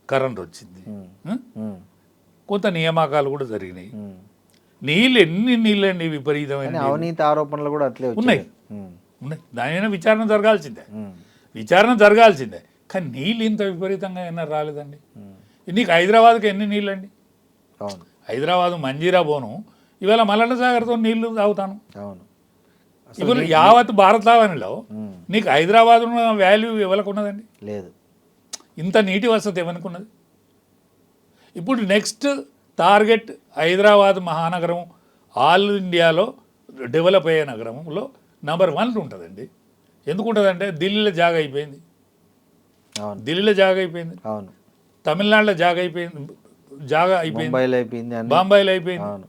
కరెంట్ వచ్చింది, కొంత నియామకాలు కూడా జరిగినాయి. నీళ్ళు ఎన్ని నీళ్ళు అండి విపరీతమైన నీళ్ళు. అవినీతి ఆరోపణలు కూడా అట్లే ఉన్నాయి ఉన్నాయి దానిపైన విచారణ జరగాల్సిందే. కానీ నీళ్ళు ఇంత విపరీతంగా అయినా రాలేదండి. నీకు హైదరాబాద్కి ఎన్ని నీళ్ళు అండి? అవును, హైదరాబాద్ మంజీరా పోను, ఇవాళ మల్లన్న సాగర్తో నీళ్లు తాగుతాను. అవును. ఇప్పుడు యావత్ భారతావనిలో నీకు హైదరాబాద్ ఉన్న వాల్యూ ఎవరికి ఉన్నదండి? లేదు. ఇంత నీటి వసతి ఎవరికి ఉన్నది? ఇప్పుడు నెక్స్ట్ టార్గెట్ హైదరాబాద్ మహానగరం ఆల్ ఇండియాలో డెవలప్ అయ్యే నగరంలో నెంబర్ 1 ఉంటుందండి. ఎందుకు ఉంటుందంటే ఢిల్లీలో జాగా అయిపోయింది, అవును, ఢిల్లీలో జాగా అయిపోయింది, అవును, తమిళనాడులో జాగా అయిపోయింది, బాంబేలో అయిపోయింది. అవును,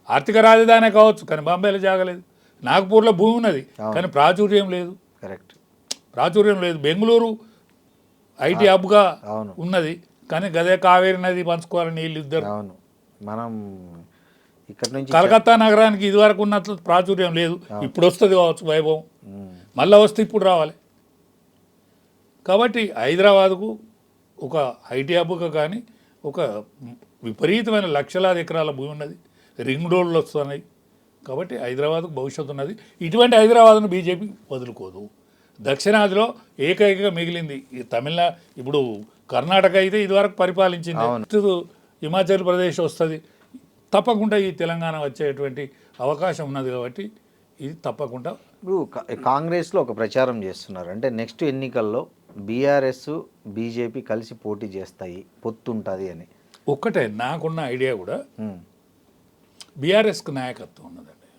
ఆర్థిక రాజధానే కావచ్చు కానీ బాంబేలో జాగలేదు. నాగపూర్లో భూమి ఉన్నది కానీ ప్రాచుర్యం లేదు. కరెక్ట్, ప్రాచుర్యం లేదు. బెంగళూరు ఐటీ హబ్గా అవును, ఉన్నది కానీ గదే కావేరి నది పంచుకోవాలని వీళ్ళు ఇద్దరు. అవును. మనం ఇక్కడ నుంచి కలకత్తా నగరానికి ఇదివరకు ఉన్నట్లు ప్రాచుర్యం లేదు, ఇప్పుడు వస్తుంది కావచ్చు వైభవం, మళ్ళీ వస్తే ఇప్పుడు రావాలి. కాబట్టి హైదరాబాద్కు ఒక ఐటీ హబ్గా కానీ ఒక విపరీతమైన లక్షలాది ఎకరాల భూమి ఉన్నది, రింగ్ రోడ్లు వస్తున్నాయి. కాబట్టి హైదరాబాద్కు భవిష్యత్తు ఉన్నది. ఇటువంటి హైదరాబాద్ను బీజేపీ వదులుకోదు. దక్షిణాదిలో ఏకైకగా మిగిలింది ఈ తమిళనాడు. ఇప్పుడు కర్ణాటక అయితే ఇదివరకు పరిపాలించింది, హిమాచల్ ప్రదేశ్ వస్తుంది. తప్పకుండా ఈ తెలంగాణ వచ్చేటువంటి అవకాశం ఉన్నది. కాబట్టి ఇది తప్పకుండా. ఇప్పుడు కాంగ్రెస్లో ఒక ప్రచారం చేస్తున్నారు, అంటే నెక్స్ట్ ఎన్నికల్లో బీఆర్ఎస్ బీజేపీ కలిసి పోటీ చేస్తాయి, పొత్తుంటుంది అని. ఒక్కటే నాకున్న ఐడియా కూడా బీఆర్ఎస్కు నాయకత్వం ఉన్నదండి.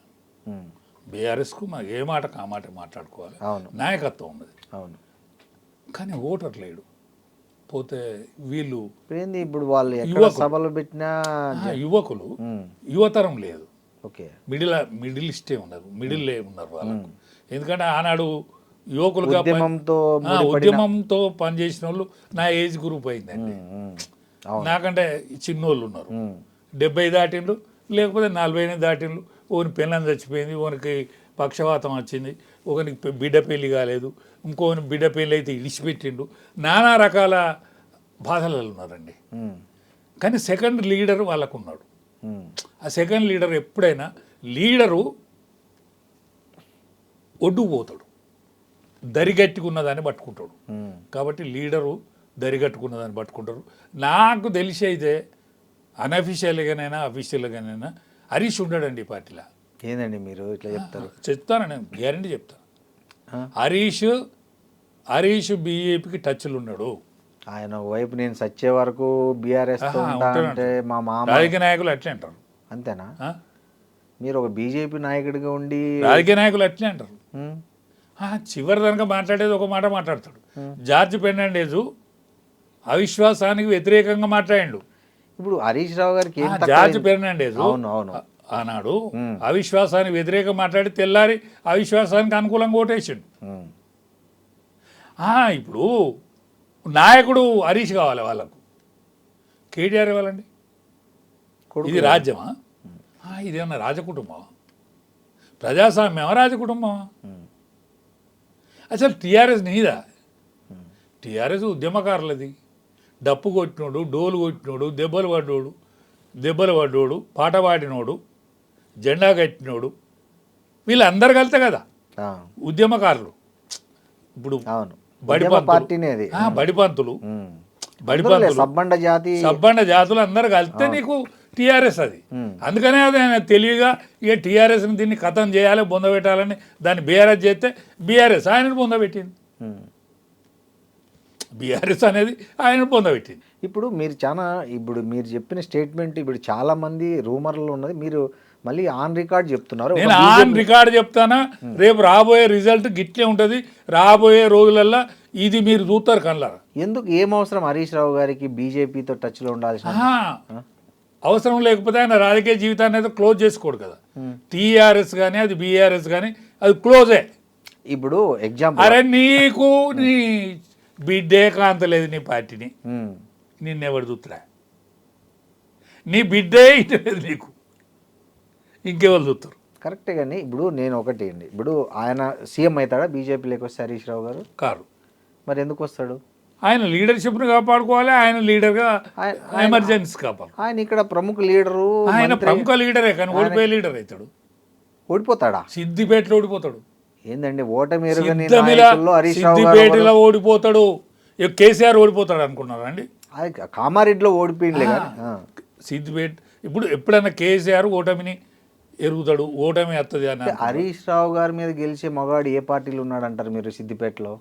బీఆర్ఎస్కు మాకు ఏ మాట ఆ మాట మాట్లాడుకోవాలి, నాయకత్వం ఉన్నది. అవును, కానీ ఓటర్ లేడు. పోతే వీళ్ళు ఏంది ఇప్పుడు వాళ్ళు ఎక్కడ సభలు పెట్టినా యువకులు, యువతరం లేదు. ఓకే, మిడిలిస్టే ఉన్నారు, మిడిల్లే ఉన్నారు వాళ్ళకు. ఎందుకంటే ఆనాడు యువకులుగా ఉద్యమంతో పనిచేసిన వాళ్ళు నా ఏజ్ గ్రూప్ అయిందండి. నాకంటే చిన్నోళ్ళు ఉన్నారు, 70 దాటిండ్రు, లేకపోతే 40 దాటిండ్రు. ఓని పెళ్ళని చచ్చిపోయింది, ఓనికి పక్షవాతం వచ్చింది, ఒకనికి బిడ్డ పెళ్ళి కాలేదు, ఇంకోని బిడ్డ పెళ్ళి అయితే ఇడిచిపెట్టిండు. నానా రకాల బాధలలో ఉన్నారండి. కానీ సెకండ్ లీడర్ వాళ్ళకు ఉన్నాడు. ఆ సెకండ్ లీడర్ ఎప్పుడైనా లీడరు ఒడ్డుకుపోతాడు, దరిగట్టుకున్నదాన్ని పట్టుకుంటాడు. కాబట్టి లీడరు దరిగట్టుకున్నదాన్ని పట్టుకుంటారు. నాకు తెలిసి అయితే అన్అఫీషియల్గానైనా అఫీషియల్గానైనా హరీష్ ఉండడండి ఈ పార్టీలో. ఏందండి మీరు ఇట్లా చెప్తారు? చెప్తాను, నేను గ్యారంటీ చెప్తాను. హరీష్ బీజేపీకి టచ్లు ఉన్నాడు. ఆయన వైపు నేను సచ్చే వరకు బీఆర్ఎస్ అంటే మా మామ. రాజకీయ నాయకులు అట్లే అంటారు. అంతేనా? మీరు ఒక బీజేపీ నాయకుడిగా ఉండి రాజకీయ నాయకులు అట్లే అంటారు. చివరి దానిక మాట్లాడేది ఒక మాట మాట్లాడతాడు. జార్జ్ ఫెర్నాండెజ్ అవిశ్వాసానికి వ్యతిరేకంగా మాట్లాడాడు. ఇప్పుడు హరీష్ రావు గారికి జార్జ్ ఫెర్నాండెజ్ అవును అవును ఆనాడు అవిశ్వాసానికి వ్యతిరేకంగా మాట్లాడి తెల్లారి అవిశ్వాసానికి అనుకూలంగా ఓటేసిండు. ఇప్పుడు నాయకుడు హరీష్ కావాలి వాళ్ళకు. కేటీఆర్ ఇవ్వాలండి. ఇది రాజ్యమా? ఇదేమన్నా రాజకుటుంబమా? ప్రజాస్వామ్యమా? రాజకుటుంబమా? అసలు టీఆర్ఎస్ నీదా? టీఆర్ఎస్ ఉద్యమకారులది. డప్పు కొట్టినోడు, డోలు కొట్టినోడు, దెబ్బలు పడ్డోడు, పాట పాడినోడు, జెండా కట్టినోడు, వీళ్ళందరు కలితే కదా ఉద్యమకారులు. ఇప్పుడు బడిపంతులు సబ్బండ జాతులు అందరు కలిస్తే నీకు టీఆర్ఎస్ అది. అందుకనే అది ఆయన తెలివిగా ఇక టీఆర్ఎస్ని దీన్ని ఖతం చేయాలి, బొందబెట్టాలని దాన్ని బీఆర్ఎస్ చేస్తే బీఆర్ఎస్ ఆయనను బొందబెట్టింది. బీఆర్ఎస్ అనేది ఆయన పొందబెట్టింది. ఇప్పుడు మీరు చెప్పిన స్టేట్మెంట్ ఇప్పుడు చాలా మంది రూమర్లు ఉన్నది, మీరు మళ్ళీ ఆన్ రికార్డ్ చెప్తున్నారు. నేను ఆన్ రికార్డ్ చెప్తానా? రేపు రాబోయే రిజల్ట్ గిట్లే ఉంటుంది. రాబోయే రోజులల్లో ఇది మీరు చూస్తారు కళ్ళారా. ఎందుకు ఏం అవసరం హరీష్ రావు గారికి బీజేపీతో టచ్లో ఉండాల్సిన అవసరం లేకపోతే ఆయన రాజకీయ జీవితాన్ని అయితే క్లోజ్ చేసుకోడు కదా. టీఆర్ఎస్ కానీ అది బీఆర్ఎస్ కానీ అది క్లోజే. ఇప్పుడు ఎగ్జాంపుల్, అరే నీకు నీ బిడ్డే కాంతలేదు నీ పార్టీని, నిన్నెవడు చూస్తురా? నీ బిడ్డే ఇటలేదు నీకు, ఇంకెవరు చూస్తారు? కరెక్టే. కానీ ఇప్పుడు నేను ఒకటి అండి, ఇప్పుడు ఆయన సీఎం అవుతాడా బీజేపీ లేకొస్తే హరీష్ రావు గారు? కారు. మరి ఎందుకు వస్తాడు? ఆయన లీడర్షిప్ను కాపాడుకోవాలి, ఆయన లీడర్గా ఎమర్జెన్సీ కాపాడు. ఆయన ఇక్కడ ప్రముఖ లీడరు, ఆయన ప్రముఖ లీడరే కానీ ఓడిపోయే లీడర్ అవుతాడు. ఓడిపోతాడా? సిద్దిపేటలో ఓడిపోతాడు. ఏందండి ఓటమి ఎరుగని సిద్ధమిల నాయకుల్లో హరీష్ రావు గారు సిద్దిపేటలో ఓడిపోతాడు. కేసీఆర్ ఓడిపోతాడు అనుకున్నారా అండి? అది కామారెడ్డిలో ఓడిపోయిందిలే కానీ సిద్దిపేట ఇప్పుడు ఎప్పుడైనా కేసీఆర్ ఓటమిని ఎరుగుతాడు, ఓటమి వస్తుంది అని హరీష్ రావు గారి మీద గెలిచే మగాడు ఏ పార్టీలో ఉన్నాడు అంటారు మీరు సిద్దిపేటలో?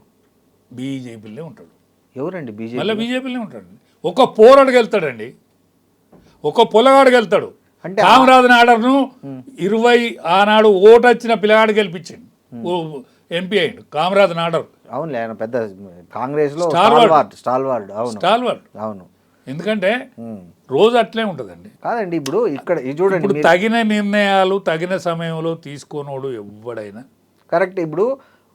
బీజేపీలోనే ఉంటాడు. ఎవరండి బీజేపీ? మళ్ళీ బీజేపీలోనే ఉంటాడు. ఒక పోరాడు వెళ్తాడండి, ఒక పొలగాడు వెళ్తాడు. అంటే కామరాజ్ నాడర్ను 20 ఆనాడు ఓటు వచ్చిన పిల్లగాడు గెలిపించండి, ఎంపీ అయ్యిండు కామరాజ్ నాడర్. అవునులే, ఆయన పెద్ద కాంగ్రెస్ లో స్టాల్వార్డ్. స్టాల్వార్డ్. అవును స్టాల్వార్డ్. అవును. ఎందుకంటే రోజు అట్లే ఉంటుందండి. కాదండి ఇప్పుడు ఇక్కడ ఇది చూడండి, ఇప్పుడు తగిన నిర్ణయాలు తగిన సమయంలో తీసుకోనోడు ఎవడైనా కరెక్ట్. ఇప్పుడు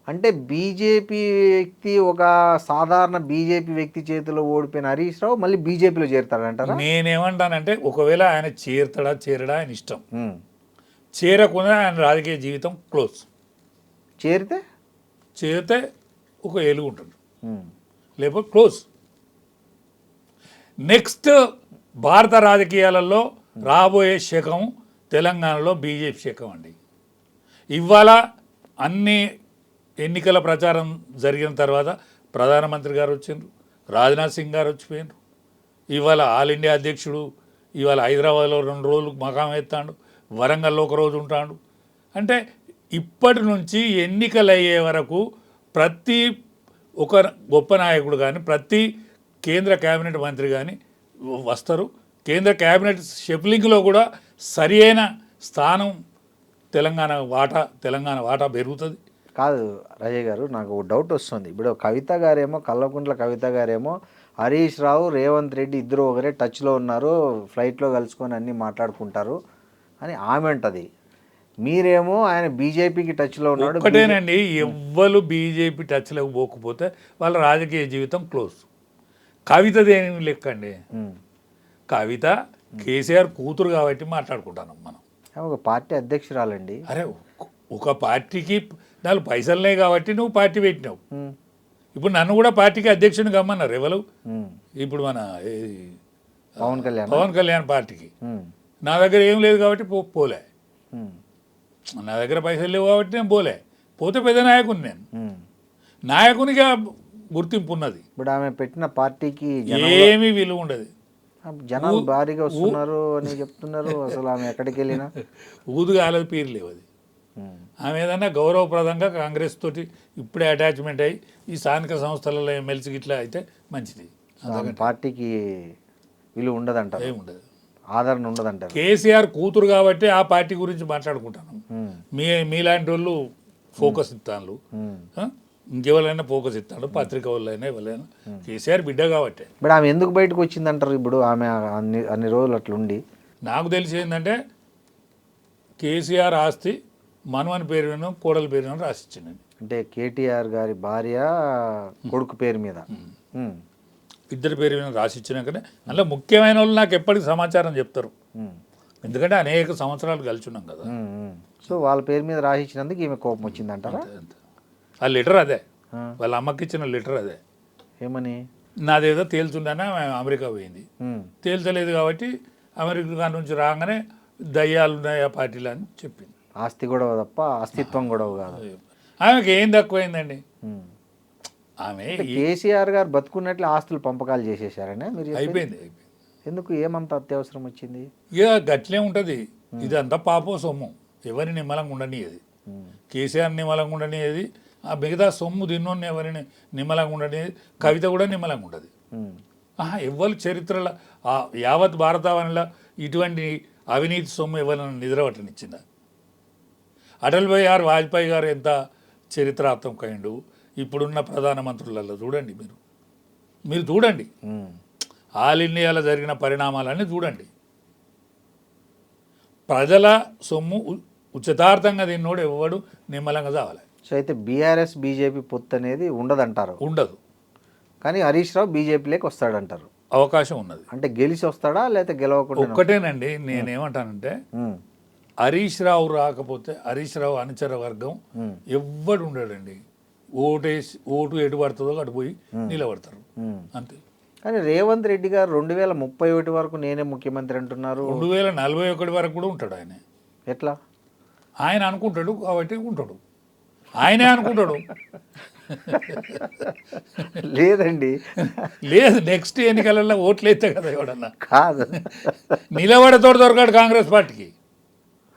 అంటే బీజేపీ వ్యక్తి, ఒక సాధారణ బీజేపీ వ్యక్తి చేతిలో ఓడిపోయిన హరీష్ రావు మళ్ళీ బీజేపీలో చేరుతాడంటారా? నేనేమంటానంటే ఒకవేళ ఆయన చేరతాడా చేరడా ఆయన ఇష్టం. చేరకుండా ఆయన రాజకీయ జీవితం క్లోజ్. చేరితే ఒక ఏలుగు ఉంటుంది, లేకపోతే క్లోజ్. నెక్స్ట్ భారత రాజకీయాలలో రాబోయే శకం తెలంగాణలో బీజేపీ శకం అండి. ఇవాళ అన్ని ఎన్నికల ప్రచారం జరిగిన తర్వాత ప్రధానమంత్రి గారు వచ్చిండ్రు, రాజ్నాథ్ సింగ్ గారు వచ్చిపోయినారు. ఇవాళ ఆల్ ఇండియా అధ్యక్షుడు ఇవాళ హైదరాబాద్లో 2 రోజులు మకాం ఎత్తాడు, వరంగల్లో 1 రోజు ఉంటాడు. అంటే ఇప్పటి నుంచి ఎన్నికలు అయ్యే వరకు ప్రతి ఒక గొప్ప నాయకుడు కానీ ప్రతి కేంద్ర కేబినెట్ మంత్రి కానీ వస్తారు. కేంద్ర కేబినెట్ షెఫ్లింగ్లో కూడా సరి అయిన స్థానం తెలంగాణ వాటా పెరుగుతుంది. కాదు రజయ్ గారు, నాకు ఒక డౌట్ వస్తుంది. ఇప్పుడు కవిత గారేమో, కల్వకుంట్ల కవిత గారేమో హరీష్ రావు, రేవంత్ రెడ్డి ఇద్దరు ఒకరే టచ్లో ఉన్నారు, ఫ్లైట్లో కలుసుకొని అన్నీ మాట్లాడుకుంటారు అని ఆమె అంటది. మీరేమో ఆయన బీజేపీకి టచ్లో ఉన్నాడు. ఒకటేనండి, ఎవ్వరు బీజేపీ టచ్లోకి పోకపోతే వాళ్ళ రాజకీయ జీవితం క్లోజ్. కవితదేమి లెక్క అండి, కవిత కేసీఆర్ కూతురు కాబట్టి మాట్లాడుకుంటాను మనం. ఒక పార్టీ అధ్యక్షురాలండి. అరే ఒక పార్టీకి 4 పైసలునే కాబట్టి నువ్వు పార్టీ పెట్టినావు. ఇప్పుడు నన్ను కూడా పార్టీకి అధ్యక్షుని కమ్మన్నారు ఎవరు? ఇప్పుడు మన పవన్ కళ్యాణ్ పార్టీకి. నా దగ్గర ఏం లేదు కాబట్టి పోలే. నా దగ్గర పైసలు లేవు కాబట్టి నేను పోతే పెద్ద నాయకుని. నేను నాయకునిగా గుర్తింపు ఉన్నది. ఇప్పుడు ఆమె పెట్టిన పార్టీకి ఏమీ విలువ ఉండదు. జనాలు భారీగా వస్తున్నారు అని చెప్తున్నారు. అసలు ఆమె ఎక్కడికి వెళ్ళినా ఊదుగాలది పీరు లేవు. అది ఆమె ఏదన్నా గౌరవప్రదంగా కాంగ్రెస్ తోటి ఇప్పుడే అటాచ్మెంట్ అయ్యి ఈ స్థానిక సంస్థలలో ఎమ్మెల్సీకి ఇట్లా అయితే మంచిది. పార్టీకి విలువ ఉండదంటారు, ఏముండదు, ఆదరణ ఉండదంటారు. కేసీఆర్ కూతురు కాబట్టి ఆ పార్టీ గురించి మాట్లాడుకుంటాను. మీలాంటి వాళ్ళు ఫోకస్ ఇస్తాను, ఇంకెవరైనా ఫోకస్ ఇస్తాడు, పత్రిక వాళ్ళైనా ఎవరైనా. కేసీఆర్ బిడ్డ కాబట్టి. ఇప్పుడు ఆమె ఎందుకు బయటకు వచ్చిందంటారు? ఇప్పుడు ఆమె అన్ని రోజులు అట్లుండి నాకు తెలిసి ఏంటంటే కేసీఆర్ ఆస్తి మనవని పేరు మీద కోడల పేరు మీద రాసిచ్చిందండి. అంటే కేటీఆర్ గారి భార్య కొడుకు పేరు మీద, ఇద్దరి పేరు మీద రాసిచ్చినాకనే అందులో ముఖ్యమైన వాళ్ళు నాకు ఎప్పటికీ సమాచారం చెప్తారు. ఎందుకంటే అనేక సంవత్సరాలు కలిసి ఉన్నాం కదా. సో వాళ్ళ పేరు మీద రాసిచ్చినందుకు ఈమె కోపం వచ్చిందంటారా? ఆ లెటర్ అదే, వాళ్ళ అమ్మకి ఇచ్చిన లెటర్ అదే. ఏమని? నాదేదో తేల్చుండనా అమెరికా పోయింది, తేల్చలేదు కాబట్టి అమెరికా నుంచి రాగానే దయ్యాలు ఉన్నాయి ఆ పార్టీలు అని చెప్పింది. ఆస్తి గొడవ తప్ప అస్తిత్వం గొడవ కాదు. ఆమెకి ఏం తక్కువైందండి? ఆమె కేసీఆర్ గారు బతుకున్నట్లు ఆస్తులు పంపకాలు చేసేసారనే మీరు అయిపోయింది. ఎందుకు, ఏమంత అత్యవసరం వచ్చింది? ఇక గట్లే ఉంటుంది. ఇదంతా పాపో సొమ్ము, ఎవరి నిమ్మలంగా ఉండనిది. కేసీఆర్ నిమ్మలంగా ఉండనిది, ఆ మిగతా సొమ్ము తిన్నోన్ని ఎవరిని నిమ్మలంగా ఉండనిది. కవిత కూడా నిమ్మలంగా ఉంటుంది. ఎవ్వరు చరిత్రలో యావత్ భారతావనిలో ఇటువంటి అవినీతి సొమ్ము ఎవరైనా నిద్రపట్టనిచ్చిందా? అటల్ బిహారీ వాజ్పేయి గారు ఎంత చరిత్రాత్మకమైండు. ఇప్పుడున్న ప్రధానమంత్రులలో చూడండి, మీరు చూడండి, ఆల్ ఇండియాలో జరిగిన పరిణామాలన్నీ చూడండి. ప్రజల సొమ్ము ఉచితార్థంగా తిన్నోడు ఎవడు నిమ్మలంగా చావాలి. సో అయితే బీఆర్ఎస్ బీజేపీ పొత్తు అనేది ఉండదంటారు? ఉండదు. కానీ హరీష్ రావు బీజేపీలోకి వస్తాడంటారు. అవకాశం ఉన్నది. అంటే గెలిచి వస్తాడా లేకపోతే గెలవకుండా? ఒక్కటేనండి, నేనేమంటానంటే హరీష్ రావు రాకపోతే హరీష్ రావు అనుచర వర్గం ఎవ్వడు ఉండడండి. ఓటు ఎటు పడుతుందో అటు పోయి నిలబడతారు అంతే. కానీ రేవంత్ రెడ్డి గారు 2031 వరకు నేనే ముఖ్యమంత్రి అంటున్నారు. 2041 వరకు కూడా ఉంటాడు ఆయన. ఎట్లా? ఆయన అనుకుంటాడు కాబట్టి ఉంటాడు, ఆయనే అనుకుంటాడు. లేదండి, లేదు, నెక్స్ట్ ఎన్నికలలో ఓట్లు అయితే కదా ఎవడన్నా. కాదు, నిలబడేతోడు దొరకాడు కాంగ్రెస్ పార్టీకి,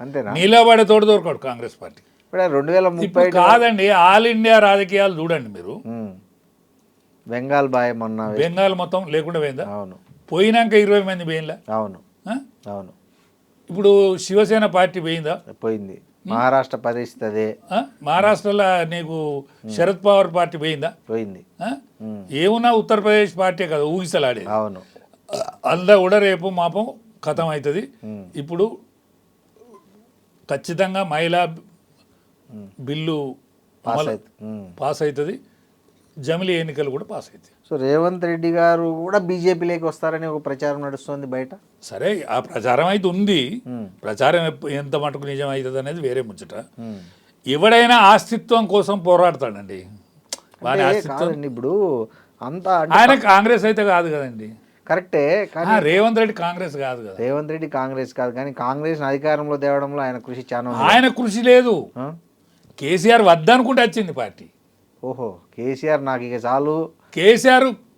అంతేనా? నిలబడేతోడు దొరకాడు కాంగ్రెస్ పార్టీకి. ఇప్పుడు 2030 ఇప్పుడు కాదండి, ఆల్ ఇండియా రాజకీయాలు చూడండి మీరు. బెంగాల్ బాయ్ మొన్న బెంగాల్ మొత్తం లేకుండా పోయిందా? అవును. పోయినాక 20 మంది పోయిందా? అవును అవును. ఇప్పుడు శివసేన పార్టీ పోయిందా? పోయింది. మహారాష్ట్ర పరిస్థితి అదే. మహారాష్ట్రలో నీకు శరద్ పవార్ పార్టీ పోయిందా? పోయింది. ఏమున్నా ఉత్తరప్రదేశ్ పార్టీ కదా ఊగిసలాడేది. అవును. అంతా కూడా రేపు మాపం ఖతం అవుతుంది. ఇప్పుడు ఖచ్చితంగా మహిళా బిల్లు పాస్ అవుతుంది, జమిలీ ఎన్నికలు కూడా పాస్ అవుతాయి. సో రేవంత్ రెడ్డి గారు కూడా బీజేపీలోకి వస్తారని ఒక ప్రచారం నడుస్తుంది బయట. సరే, ఆ ప్రచారం అయితే ఉంది. ప్రచారం ఎంత మటుకు నిజం అవుతుంది అనేది వేరే ముచ్చట. ఎవడైనా ఆస్తిత్వం కోసం పోరాడతాడండి. వాని ఆస్తిత్వం ఇప్పుడు అంతా ఆయన కాంగ్రెస్ అయితే కాదు కదండి. కరెక్టే, కానీ రేవంత్ రెడ్డి కాంగ్రెస్ కాదు కదా. రేవంత్ రెడ్డి కాంగ్రెస్ కాదు, కానీ కాంగ్రెస్ అధికారంలో తేవడంలో ఆయన కృషి చాలా ఉంది. ఆయన కృషి లేదు. కేసీఆర్ వద్దనుకుంటే వచ్చింది పార్టీ. ఓహో, కేసీఆర్ నాకు ఇక చాలు.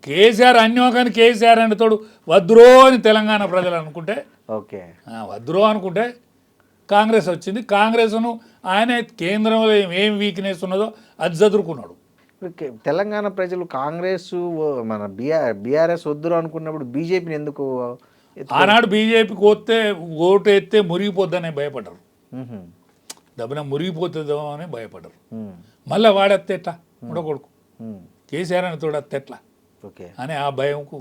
కేసీఆర్ అన్యోకాని కేసీఆర్ అంటే తోడు వద్దురో అని తెలంగాణ ప్రజలు అనుకుంటే, ఓకే వద్దురో అనుకుంటే కాంగ్రెస్ వచ్చింది. కాంగ్రెస్ను ఆయన కేంద్రంలో ఏం వీక్నెస్ ఉన్నదో అది చదువుకున్నాడు. ఇప్పుడు తెలంగాణ ప్రజలు కాంగ్రెస్ మన బీఆర్ఎస్ వద్దురు అనుకున్నప్పుడు బీజేపీని ఎందుకు ఆనాడు బీజేపీకి ఓటు ఎత్తే మురిగిపోద్దనే భయపడ్డారు. దెబ్బన మురిగిపోతుందో అని భయపడ్డారు. మళ్ళీ వాడెత్తే ఎట్లా ఉండకూడదు, కేసీఆర్ అని తోడెత్తే ఎట్లా ఓకే అని ఆ భయంకు.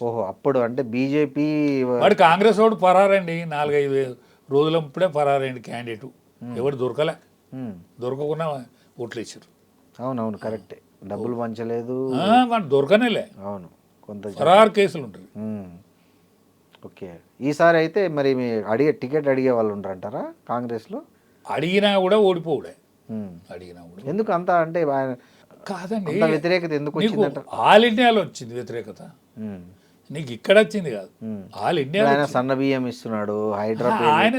ఓహో, అప్పుడు అంటే బీజేపీ వాడు కాంగ్రెస్ వాడు పరారండి. 4-5 రోజుల ఇప్పుడే పరారండి క్యాండిడేట్. ఎవరు దొరకలే, దొరకకుండా ఓట్లు వేసారు. అవునవును, కరెక్టే. డబ్బులు పంచలేదు, వాడు దొరకనేలే. అవును, కొంత పరారు కేసులు ఉంటాయి. ఓకే, ఈసారి అయితే మరి మీ టికెట్ అడిగే వాళ్ళు ఉంటారంటారా కాంగ్రెస్లో? అడిగినా కూడా ఓడిపోవుడే. అడిగినా కూడా ఎందుకు అంత అంటే కాదండి, వ్యతిరేకత ఎందుకు వచ్చిందంట? ఆల్ ఇండియాలో వచ్చింది వ్యతిరేకత, నీకు ఇక్కడ వచ్చింది కాదు. ఆల్ ఇండియా సన్న బియ్యం ఇస్తున్నాడు, ఆయన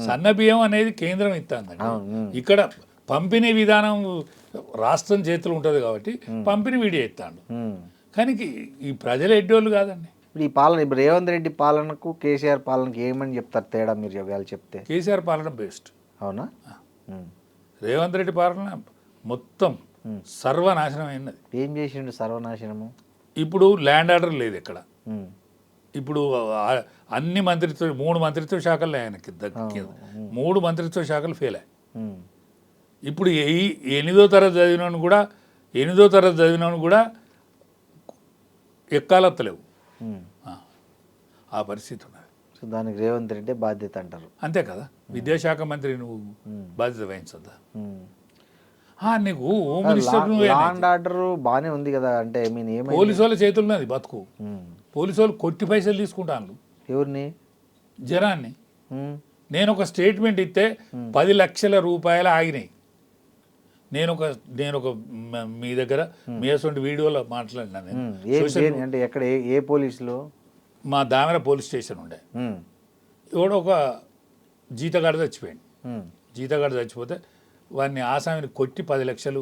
సన్న బియ్యం అనేది కేంద్రం ఇస్తుందండి. ఇక్కడ పంపిణీ విధానం రాష్ట్రం చేతులు ఉంటుంది కాబట్టి పంపిణీ వీడియో ఇస్తాడు. కానీ ఈ ప్రజలు ఎడ్డోళ్ళు కాదండి. ఇప్పుడు ఈ పాలన, ఇప్పుడు రేవంత్ రెడ్డి పాలనకు కేసీఆర్ పాలనకు ఏమని చెప్తారు తేడా? మీరు ఒకవేళ చెప్తే. కేసీఆర్ పాలన బెస్ట్. అవునా? రేవంత్ రెడ్డి పాలన మొత్తం సర్వనాశనం అయినది. ఏం చేసిండు సర్వనాశనము? ఇప్పుడు ల్యాండ్ ఆర్డర్ లేదు ఇక్కడ. ఇప్పుడు అన్ని మంత్రిత్వ 3 మంత్రిత్వ శాఖలు ఆయనకి దక్కింది. 3 మంత్రిత్వ శాఖలు ఫెయిల్ అయ్యాయి. ఇప్పుడు 8వ తరగతి చదివినను కూడా ఎక్కాలత్తలేవు. ఆ పరిస్థితి ఉన్నది. సో దానికి రేవంత్ రెడ్డి బాధ్యత అంటారు, అంతే కదా. విద్యాశాఖ మంత్రి నువ్వు బాధ్యత వహించద్దా? నీకు హోమ్ మినిస్టర్ ల్యాండ్ ఆర్డర్ బాగానే ఉంది కదా, అంటే పోలీసు వాళ్ళ చేతులు ఉన్నది బతుకు. పోలీసు వాళ్ళు కొట్టి పైసలు తీసుకుంటాను. ఎవరిని? జనాన్ని. నేను ఒక స్టేట్మెంట్ ఇస్తే 10 లక్షల రూపాయలు ఆగినాయి. నేను ఒక మీ దగ్గర మీ అసలు వీడియోలో మాట్లాడినా. అంటే ఎక్కడ, ఏ పోలీసులు? మా దామెర పోలీస్ స్టేషన్ ఉండే. ఎవడో ఒక జీతగాడు చచ్చిపోయాడు. జీతగాడు చచ్చిపోతే వాడిని ఆసామిని కొట్టి 10 లక్షలు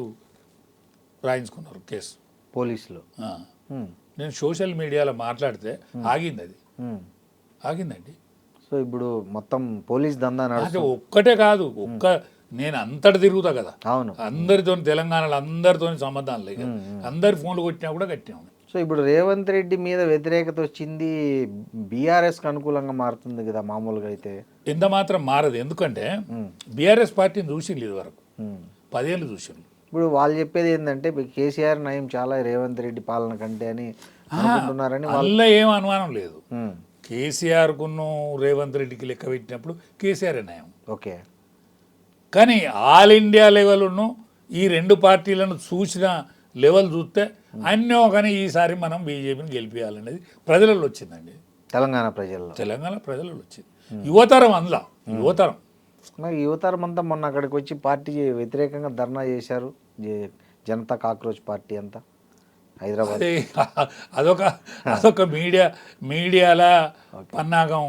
రాయించుకున్నారు కేసు పోలీసులు. నేను సోషల్ మీడియాలో మాట్లాడితే ఆగిందండి. సో ఇప్పుడు మొత్తం పోలీస్ దందా ఒక్కటే కాదు, నేను అంతటి తిరుగుతా కదా. అవును, అందరితో తెలంగాణలో అందరితో సంబంధాలు లేదు. అందరి ఫోన్లు కొట్టినా కూడా కట్టినా. సో ఇప్పుడు రేవంత్ రెడ్డి మీద వ్యతిరేకత వచ్చింది, బీఆర్ఎస్కి అనుకూలంగా మారుతుంది కదా మామూలుగా అయితే. ఎంత మాత్రం మారదు, ఎందుకంటే బీఆర్ఎస్ పార్టీని చూసి ఇది వరకు 10 ఏళ్ళు చూసింది. ఇప్పుడు వాళ్ళు చెప్పేది ఏంటంటే కేసీఆర్ నయం చాలా రేవంత్ రెడ్డి పాలన కంటే అని అనుకుంటున్నారని. వాళ్ళ ఏం అనుమానం లేదు. కేసీఆర్కును రేవంత్ రెడ్డికి లెక్క పెట్టినప్పుడు కేసీఆర్ నయం. ఓకే, కానీ ఆల్ ఇండియా లెవెల్ను ఈ 2 పార్టీలను చూసిన లెవెల్ చూస్తే అన్నో కానీ ఈసారి మనం బీజేపీని గెలిపించాలనేది ప్రజలలో వచ్చిందండి. తెలంగాణ ప్రజలలో వచ్చింది. యువతరం అందులో యువతరం అంతా మొన్న అక్కడికి వచ్చి పార్టీ వ్యతిరేకంగా ధర్నా చేశారు. జనతా కాక్రోచ్ పార్టీ అంతా హైదరాబాద్? అదే అదొక మీడియాల పన్నాగం.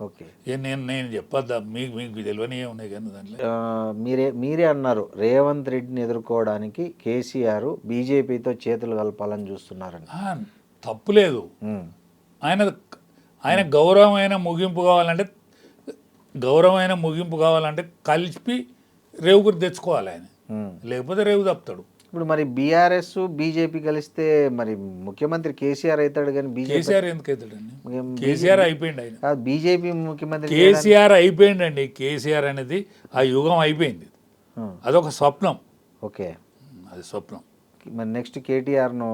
ఓకే. నేను చెప్పొద్దా, మీకు తెలియని ఉన్నాయి కానీ దాంట్లో. మీరే అన్నారు రేవంత్ రెడ్డిని ఎదుర్కోవడానికి కేసీఆర్ బీజేపీతో చేతులు కలపాలని చూస్తున్నారని. తప్పులేదు. ఆయన గౌరవమైన ముగింపు కావాలంటే కలిపి రేవుగురు తెచ్చుకోవాలి ఆయన, లేకపోతే రేవు తప్పుతాడు. ఇప్పుడు మరి బీఆర్ఎస్ బీజేపీ కలిస్తే మరి ముఖ్యమంత్రి కేసీఆర్ అవుతాడు కానీ కేసీఆర్ ఎందుకు అవుతాడండి? కేసీఆర్ అయిపోయింది. ఆయన బీజేపీ ముఖ్యమంత్రి కేసీఆర్ అయిపోయిందండి. కేసీఆర్ అనేది ఆ యుగం అయిపోయింది. అదొక స్వప్నం. ఓకే, అది స్వప్నం. మరి నెక్స్ట్ కేటీఆర్ను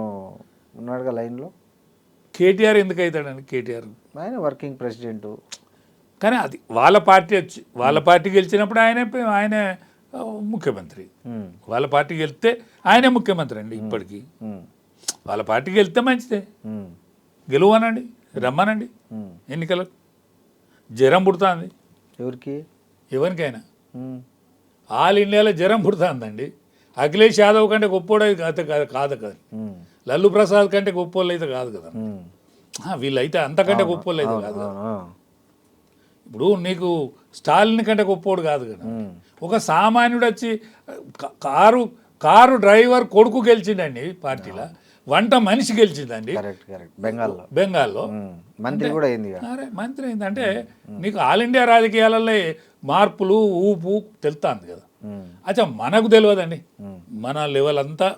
ఉన్నాడుగా లైన్లో. కేటీఆర్ ఎందుకు అవుతాడండి? కేటీఆర్ ఆయన వర్కింగ్ ప్రెసిడెంట్. కానీ అది వాళ్ళ పార్టీ గెలిచినప్పుడు ఆయనే ముఖ్యమంత్రి. వాళ్ళ పార్టీ గెలిస్తే ఆయనే ముఖ్యమంత్రి అండి ఇప్పటికీ. వాళ్ళ పార్టీకి వెళ్తే మంచిదే, గెలువనండి, రమ్మనండి ఎన్నికలకు. జ్వరం పుడుతుంది ఎవరికైనా. ఆల్ ఇండియాలో జ్వరం పుడుతుందండి. అఖిలేష్ యాదవ్ కంటే గొప్పోడు కాదు కదా, లల్లు ప్రసాద్ కంటే గొప్పోళ్ళు అయితే కాదు కదా, వీళ్ళైతే అంతకంటే గొప్పోళ్ళు అయితే కాదు కదా. ఇప్పుడు నీకు స్టాలిన్ కంటే గొప్పోడు కాదు కదా. ఒక సామాన్యుడు వచ్చి కారు డ్రైవర్ కొడుకు గెలిచిండండి పార్టీలో, వంట మనిషి గెలిచిందండి బెంగాల్లో. మంత్రి కూడా అయింది. అరే మంత్రి అయిందంటే నీకు ఆల్ ఇండియా రాజకీయాలలో మార్పులు ఊపు తెలుస్తుంది కదా. అచ్చా మనకు తెలియదండి, మన లెవెల్ అంతా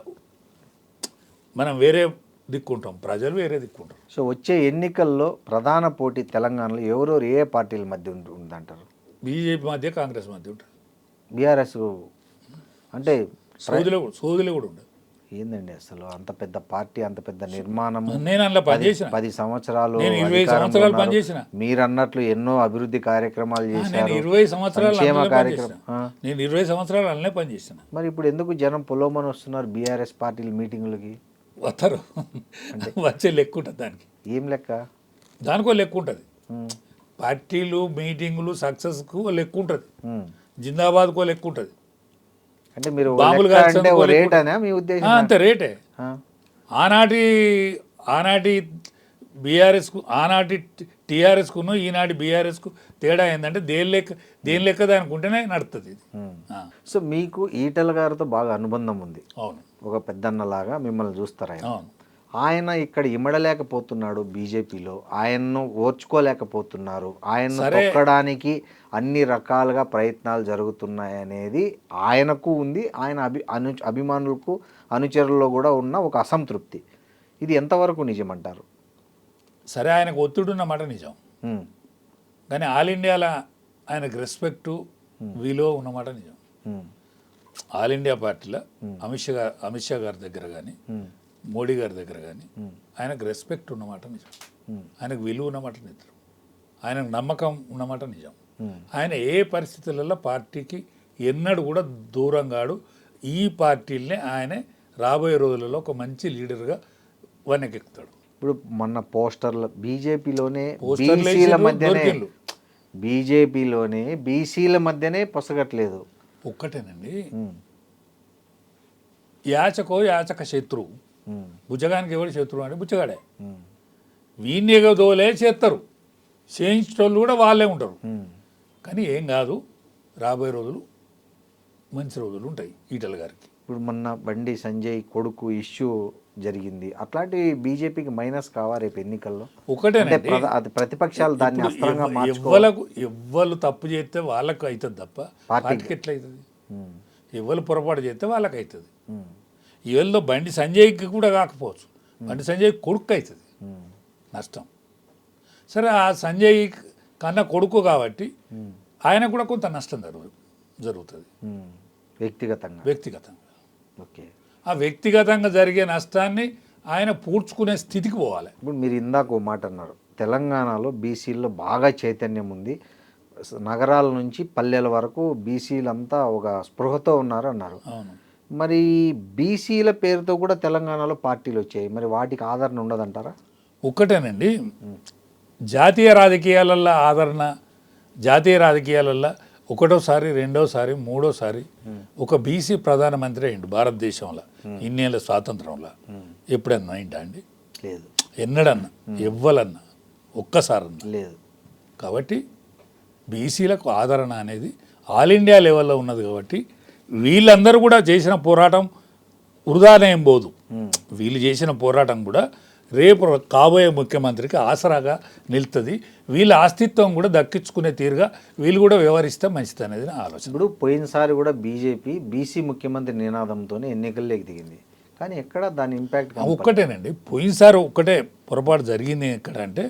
మనం వేరే దిక్కుంటాం, ప్రజలు వేరే దిక్కుంటారు. సో వచ్చే ఎన్నికల్లో ప్రధాన పోటీ తెలంగాణలో ఎవరెవరు ఏ పార్టీల మధ్య ఉందంటారు? బీజేపీ మధ్య, కాంగ్రెస్ మధ్య ఉంటుంది. బీఆర్ఎస్ అంటే సోదులే కూడా ఉండదు. ఏందండి అసలు అంత పెద్ద పార్టీ, అంత పెద్ద నిర్మాణం. నేను అందులో పనిచేసిన 10 సంవత్సరాలు, 20 సంవత్సరాలు పనిచేసిన. మీరు అన్నట్లు ఎన్నో అభివృద్ధి కార్యక్రమాలు చేశారు. నేను 20 సంవత్సరాలు అల్లనే పనిచేసిన. మరి ఇప్పుడు ఎందుకు జనం పొలోమని వస్తున్నారు బీఆర్ఎస్ పార్టీల మీటింగ్లకి? వస్తారు, వచ్చే లెక్క ఉంటుంది దానికి. ఏం లెక్క? దానికో లెక్క ఉంటుంది. పార్టీలు మీటింగులు సక్సెస్కు లెక్క ఉంటుంది, జిందాబాద్కో లెక్క ఉంటుంది. అంటే మీరు మీ ఉద్దేశం? అంతే రేటే. ఆనాటి బీఆర్ఎస్కు, ఆనాటి టీఆర్ఎస్కును ఈనాటి బీఆర్ఎస్కు తేడా ఏంటంటే దేని లెక్క దానికి ఉంటేనే నడుస్తుంది ఇది. సో మీకు ఈటల గారితో బాగా అనుబంధం ఉంది. అవును, ఒక పెద్దన్నలాగా మిమ్మల్ని చూస్తారు ఆయన. అవును. ఆయన ఇక్కడ ఇమడలేకపోతున్నాడు బీజేపీలో, ఆయన్ను ఓర్చుకోలేకపోతున్నారు, ఆయన్ను తొక్కడానికి అన్ని రకాలుగా ప్రయత్నాలు జరుగుతున్నాయి అనేది ఆయనకు ఉంది. ఆయన అభిమానులకు అనుచరుల్లో కూడా ఉన్న ఒక అసంతృప్తి. ఇది ఎంతవరకు నిజమంటారు? సరే, ఆయనకు ఒత్తిడి ఉన్నమాట నిజం, కానీ ఆల్ ఇండియాలో ఆయనకు రెస్పెక్టు విలువ ఉన్నమాట నిజం. ఆల్ ఇండియా పార్టీలో అమిత్ షా గారి దగ్గర కానీ మోడీ గారి దగ్గర కానీ ఆయనకు రెస్పెక్ట్ ఉన్నమాట నిజం, ఆయనకు విలువ ఉన్నమాట నిజం, ఆయనకు నమ్మకం ఉన్నమాట నిజం. ఆయన ఏ పరిస్థితులలో పార్టీకి ఎన్నడూ కూడా దూరం కాడు. ఈ పార్టీలనే ఆయన రాబోయే రోజులలో ఒక మంచి లీడర్గా వనకెక్కుతాడు. ఇప్పుడు మొన్న పోస్టర్లు బీజేపీలోనే బీసీల మధ్యనే పొసగట్లేదు. ఒక్కటేనండి, యాచక శత్రువు. బుచ్చగానికి ఎవరు శత్రువు అంటే బుచ్చగాడే. వీణ్ణి దోలే చేస్తారు, చేయించేటోళ్ళు కూడా వాళ్ళే ఉంటారు. కానీ ఏం కాదు, రాబోయే రోజులు మంచి రోజులు ఉంటాయి ఈటల గారికి. ఇప్పుడు మొన్న బండి సంజయ్ కొడుకు ఇష్యూ జరిగింది, అట్లాంటి బీజేపీకి మైనస్ కావా రేపు ఎన్నికల్లో? ఒకటేనండి, అది ప్రతిపక్షాలు దాన్ని అస్త్రంగా ఎవ్వరు తప్పు చేస్తే వాళ్ళకు అవుతుంది తప్ప పార్టీకి ఎట్లా అవుతుంది? ఎవ్వరు పొరపాటు చేస్తే వాళ్ళకి అవుతుంది. వీళ్ళలో బండి సంజయ్కి కూడా కాకపోవచ్చు, బండి సంజయ్ కొడుకు అవుతుంది నష్టం. సరే, ఆ సంజయ్ కన్నా కొడుకు కాబట్టి ఆయన కూడా కొంత నష్టం జరుగుతుంది వ్యక్తిగతంగా. ఓకే, ఆ వ్యక్తిగతంగా జరిగే నష్టాన్ని ఆయన పూడ్చుకునే స్థితికి పోవాలి. ఇప్పుడు మీరు ఇందాక ఓ మాట అన్నారు, తెలంగాణలో బీసీల్లో బాగా చైతన్యం ఉంది, నగరాల నుంచి పల్లెల వరకు బీసీలంతా ఒక స్పృహతో ఉన్నారు అన్నారు. అవును, మరి బీసీల పేరుతో కూడా తెలంగాణలో పార్టీలు వచ్చాయి, మరి వాటికి ఆదరణ ఉండదంటారా? ఒక్కటేనండి, జాతీయ రాజకీయాలల్లో ఆదరణ, జాతీయ రాజకీయాలల్లో ఒకటోసారి, రెండోసారి, మూడోసారి ఒక బీసీ ప్రధానమంత్రి అయ్యిండు భారతదేశంలో ఇన్నేళ్ళ స్వాతంత్రంలో. ఎప్పుడన్నా అయిందా అండి? లేదు. ఎన్నడన్నా ఎవ్వలన్నా ఒక్కసారన్నా లేదు. కాబట్టి బీసీలకు ఆదరణ అనేది ఆల్ ఇండియా లెవెల్లో ఉన్నది. కాబట్టి వీళ్ళందరూ కూడా చేసిన పోరాటం వృధానే ఏం పోదు. వీళ్ళు చేసిన పోరాటం కూడా రేపు కాబోయే ముఖ్యమంత్రికి ఆసరాగా నిలుతుంది. వీళ్ళ అస్తిత్వం కూడా దక్కించుకునే తీరుగా వీళ్ళు కూడా వ్యవహరిస్తే మంచిది అనేది నా ఆలోచన. ఇప్పుడు పోయినసారి కూడా బీజేపీ బీసీ ముఖ్యమంత్రి నినాదంతో ఎన్నికల్లోకి దిగింది, కానీ ఎక్కడ దాని ఇంపాక్ట్ ఒక్కటేనండి. పోయినసారి ఒక్కటే పొరపాటు జరిగింది ఎక్కడంటే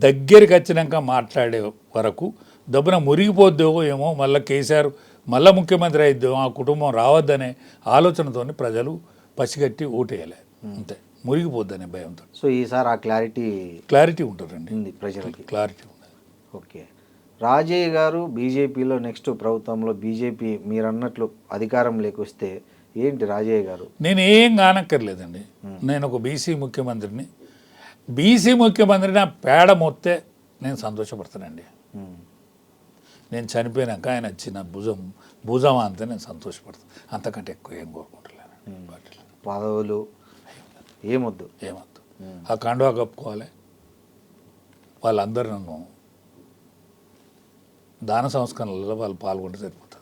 దగ్గరికి వచ్చినాక మాట్లాడే వరకు దబ్బున మురిగిపోద్దో ఏమో, మళ్ళీ కేసీఆర్ మళ్ళీ ముఖ్యమంత్రి అయిద్దాం, ఆ కుటుంబం రావద్దనే ఆలోచనతో ప్రజలు పసిగట్టి ఓటేయాలి అంతే, మురిగిపోద్దనే భయంతో. సో ఈసారి ఆ క్లారిటీ ఉంటుందండి, ఉంది ప్రజలకి, క్లారిటీ ఉంది. ఓకే. రాజయ్య గారు బీజేపీలో నెక్స్ట్ ప్రభుత్వంలో బీజేపీ మీరు అన్నట్లు అధికారం లేకొస్తే ఏంటి రాజయ్య గారు? నేను ఏం కానక్కర్లేదండి. నేను ఒక బీసీ ముఖ్యమంత్రిని. బీసీ ముఖ్యమంత్రి నా పేడ మొత్తే నేను సంతోషపడతానండి. నేను చనిపోయినాక ఆయన వచ్చిన భుజం అంతే నేను సంతోషపడతాను. అంతకంటే ఎక్కువ ఏం కోరుకుంటలేను. పదవులు ఏమొద్దు. ఆ కండువా కప్పుకోవాలి. వాళ్ళందరూ నన్ను దాన సంస్కరణలలో వాళ్ళు పాల్గొంటే సరిపోతుంది.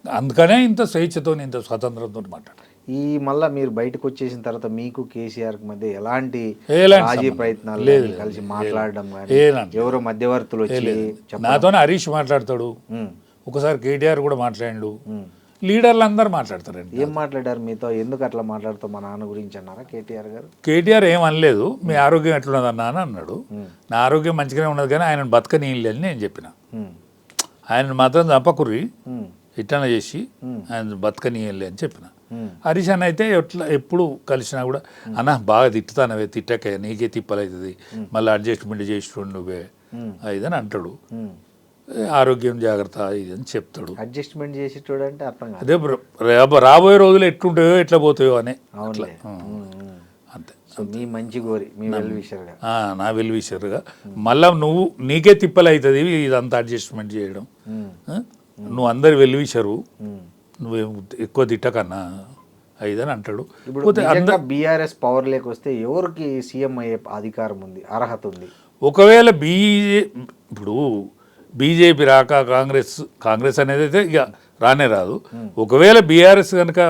అందుకనే ఇంత స్వేచ్ఛతో ఇంత స్వతంత్రంతో మాట్లాడాలి. ఈ మళ్ళీ మీరు బయటకు వచ్చేసిన తర్వాత మీకు కేసీఆర్ మధ్య ఎలాంటి రాజీ ప్రయత్నాలు లేదు, కలిసి మాట్లాడడం కానీ ఏనండి. ఎవరో మధ్యవర్తులు వచ్చి నాతోనే హరీష్ మాట్లాడతాడు, ఒకసారి కేటీఆర్ కూడా మాట్లాడాడు, లీడర్లు అందరూ మాట్లాడతారండి. ఏం మాట్లాడారు మీతో? ఎందుకు అట్లా మాట్లాడుతూ మా నాన్న గురించి అన్నారా కేటీఆర్ గారు? కేటీఆర్ ఏం అనలేదు, మీ ఆరోగ్యం ఎట్లున్నదన్నా అని అన్నాడు. నా ఆరోగ్యం మంచిగానే ఉన్నది కానీ ఆయన బతకనీయలే అని నేను చెప్పిన. ఆయన మాత్రం చంపకుర్రి ఇట్లా చేసి ఆయన బతకనీయలే అని చెప్పిన. హరీష్ అన్న అయితే ఎప్పుడు కలిసినా కూడా అన్న బాగా తిట్టుతానవే, తిట్టకే నీకే తిప్పలవుతుంది, మళ్ళీ అడ్జస్ట్మెంట్ చేసి నువ్వే ఇదని అంటాడు. ఆరోగ్యం జాగ్రత్త ఇదని చెప్తాడు. అడ్జస్ట్మెంట్ చేసి చూడంటే అర్థం కాదు. అదే రాబోయే రోజులు ఎట్లుంటాయో ఎట్లా పోతాయో అని అంతే. మీ మంచి కోరి మీ వెల్విషర్గా, నా వెల్విషర్గా మళ్ళీ నువ్వు నీకే తిప్పలు అవుతుంది ఇదంతా అడ్జస్ట్మెంట్ చేయడం. నువ్వు అందరు వెల్విషరు, నువ్వు ఎక్కువ తిట్టకన్నా ఇదని అంటాడు. ఇప్పుడు బీఆర్ఎస్ పవర్ లేకొస్తే ఎవరికి సీఎం అయ్యే అధికారం ఉంది, అర్హత ఉంది? ఒకవేళ ఇప్పుడు బీజేపీ రాక కాంగ్రెస్ అనేది అయితే ఇక రానే రాదు. ఒకవేళ బీఆర్ఎస్ కనుక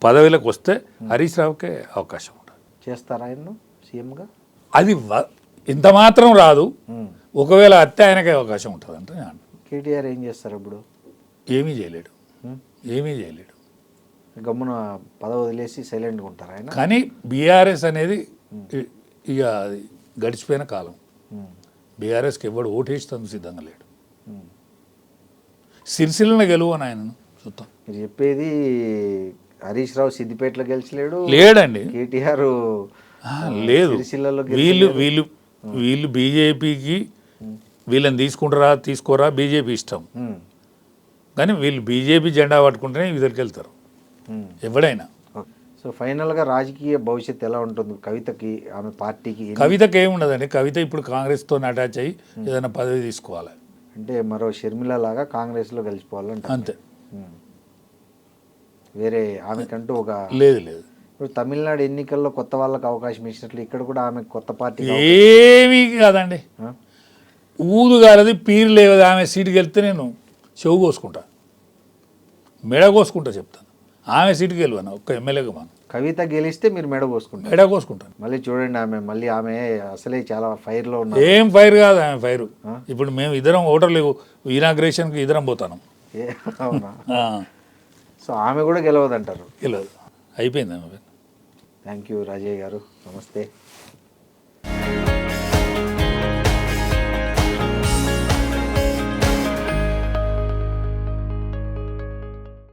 పదవిలోకి వస్తే హరీష్ రావుకే అవకాశం ఉంటుంది. చేస్తారా ఆయన సీఎంగా? అది ఇంత మాత్రం రాదు. ఒకవేళ అత్తే ఆయనకే అవకాశం ఉంటుంది అంటే. కేటీఆర్ ఏం చేస్తారు ఇప్పుడు? ఏమీ చేయలేడు. గమ్మున పదవి వదిలేసి సైలెంట్గా ఉంటారు ఆయన. కానీ బీఆర్ఎస్ అనేది ఇక అది గడిచిపోయిన కాలం. బీఆర్ఎస్కి ఎవడు ఓటేస్తుంది సిద్ధంగా లేడు. సిరిసిల్ల గెలువు అని ఆయన చూద్దాం. మీరు చెప్పేది హరీష్ రావు సిద్దిపేటలో గెలిచలేడు లేడండి. కేటీఆర్ లేదు. వీళ్ళు బీజేపీకి వీళ్ళని తీసుకోరా బీజేపీ ఇష్టం. కానీ వీళ్ళు బీజేపీ జెండా పట్టుకుంటేనే వీళ్ళకి వెళ్తారు ఎవడైనా. సో ఫైనల్గా రాజకీయ భవిష్యత్తు ఎలా ఉంటుంది కవితకి, ఆమె పార్టీకి? కవితకి ఏముండదండి. కవిత ఇప్పుడు కాంగ్రెస్తో అటాచ్ అయ్యి ఏదైనా పదవి తీసుకోవాలి. అంటే మరో షర్మిల లాగా కాంగ్రెస్లో కలిసిపోవాలంటే అంతే. వేరే ఆమెకంటూ ఒక లేదు. ఇప్పుడు తమిళనాడు ఎన్నికల్లో కొత్త వాళ్ళకి అవకాశం ఇచ్చినట్లు ఇక్కడ కూడా ఆమె కొత్త పార్టీ ఏమీ కాదండి. ఊదు కాలది పీరు లేవది. ఆమె సీటుకి వెళ్తే నేను చెవు కోసుకుంటా, మెడ కోసుకుంటా చెప్తాను. ఆమె సీటుకి వెళ్ళాను ఒక్క ఎమ్మెల్యేగా. మనం కవిత గెలిస్తే మీరు మెడ కోసుకుంటారు? మెడ కోసుకుంటాను. మళ్ళీ చూడండి ఆమె అసలే చాలా ఫైర్లో ఉన్నారు. ఏం ఫైర్ కాదు ఆమె ఫైరు. ఇప్పుడు మేము ఇద్దరం ఓటర్లు ఇనాగ్రేషన్కి ఇద్దరం పోతాను. అవునా? సో ఆమె కూడా గెలవదంటారు? గెలవదు, అయిపోయింది ఆమె. థ్యాంక్ యూ రాజయ్య గారు, నమస్తే.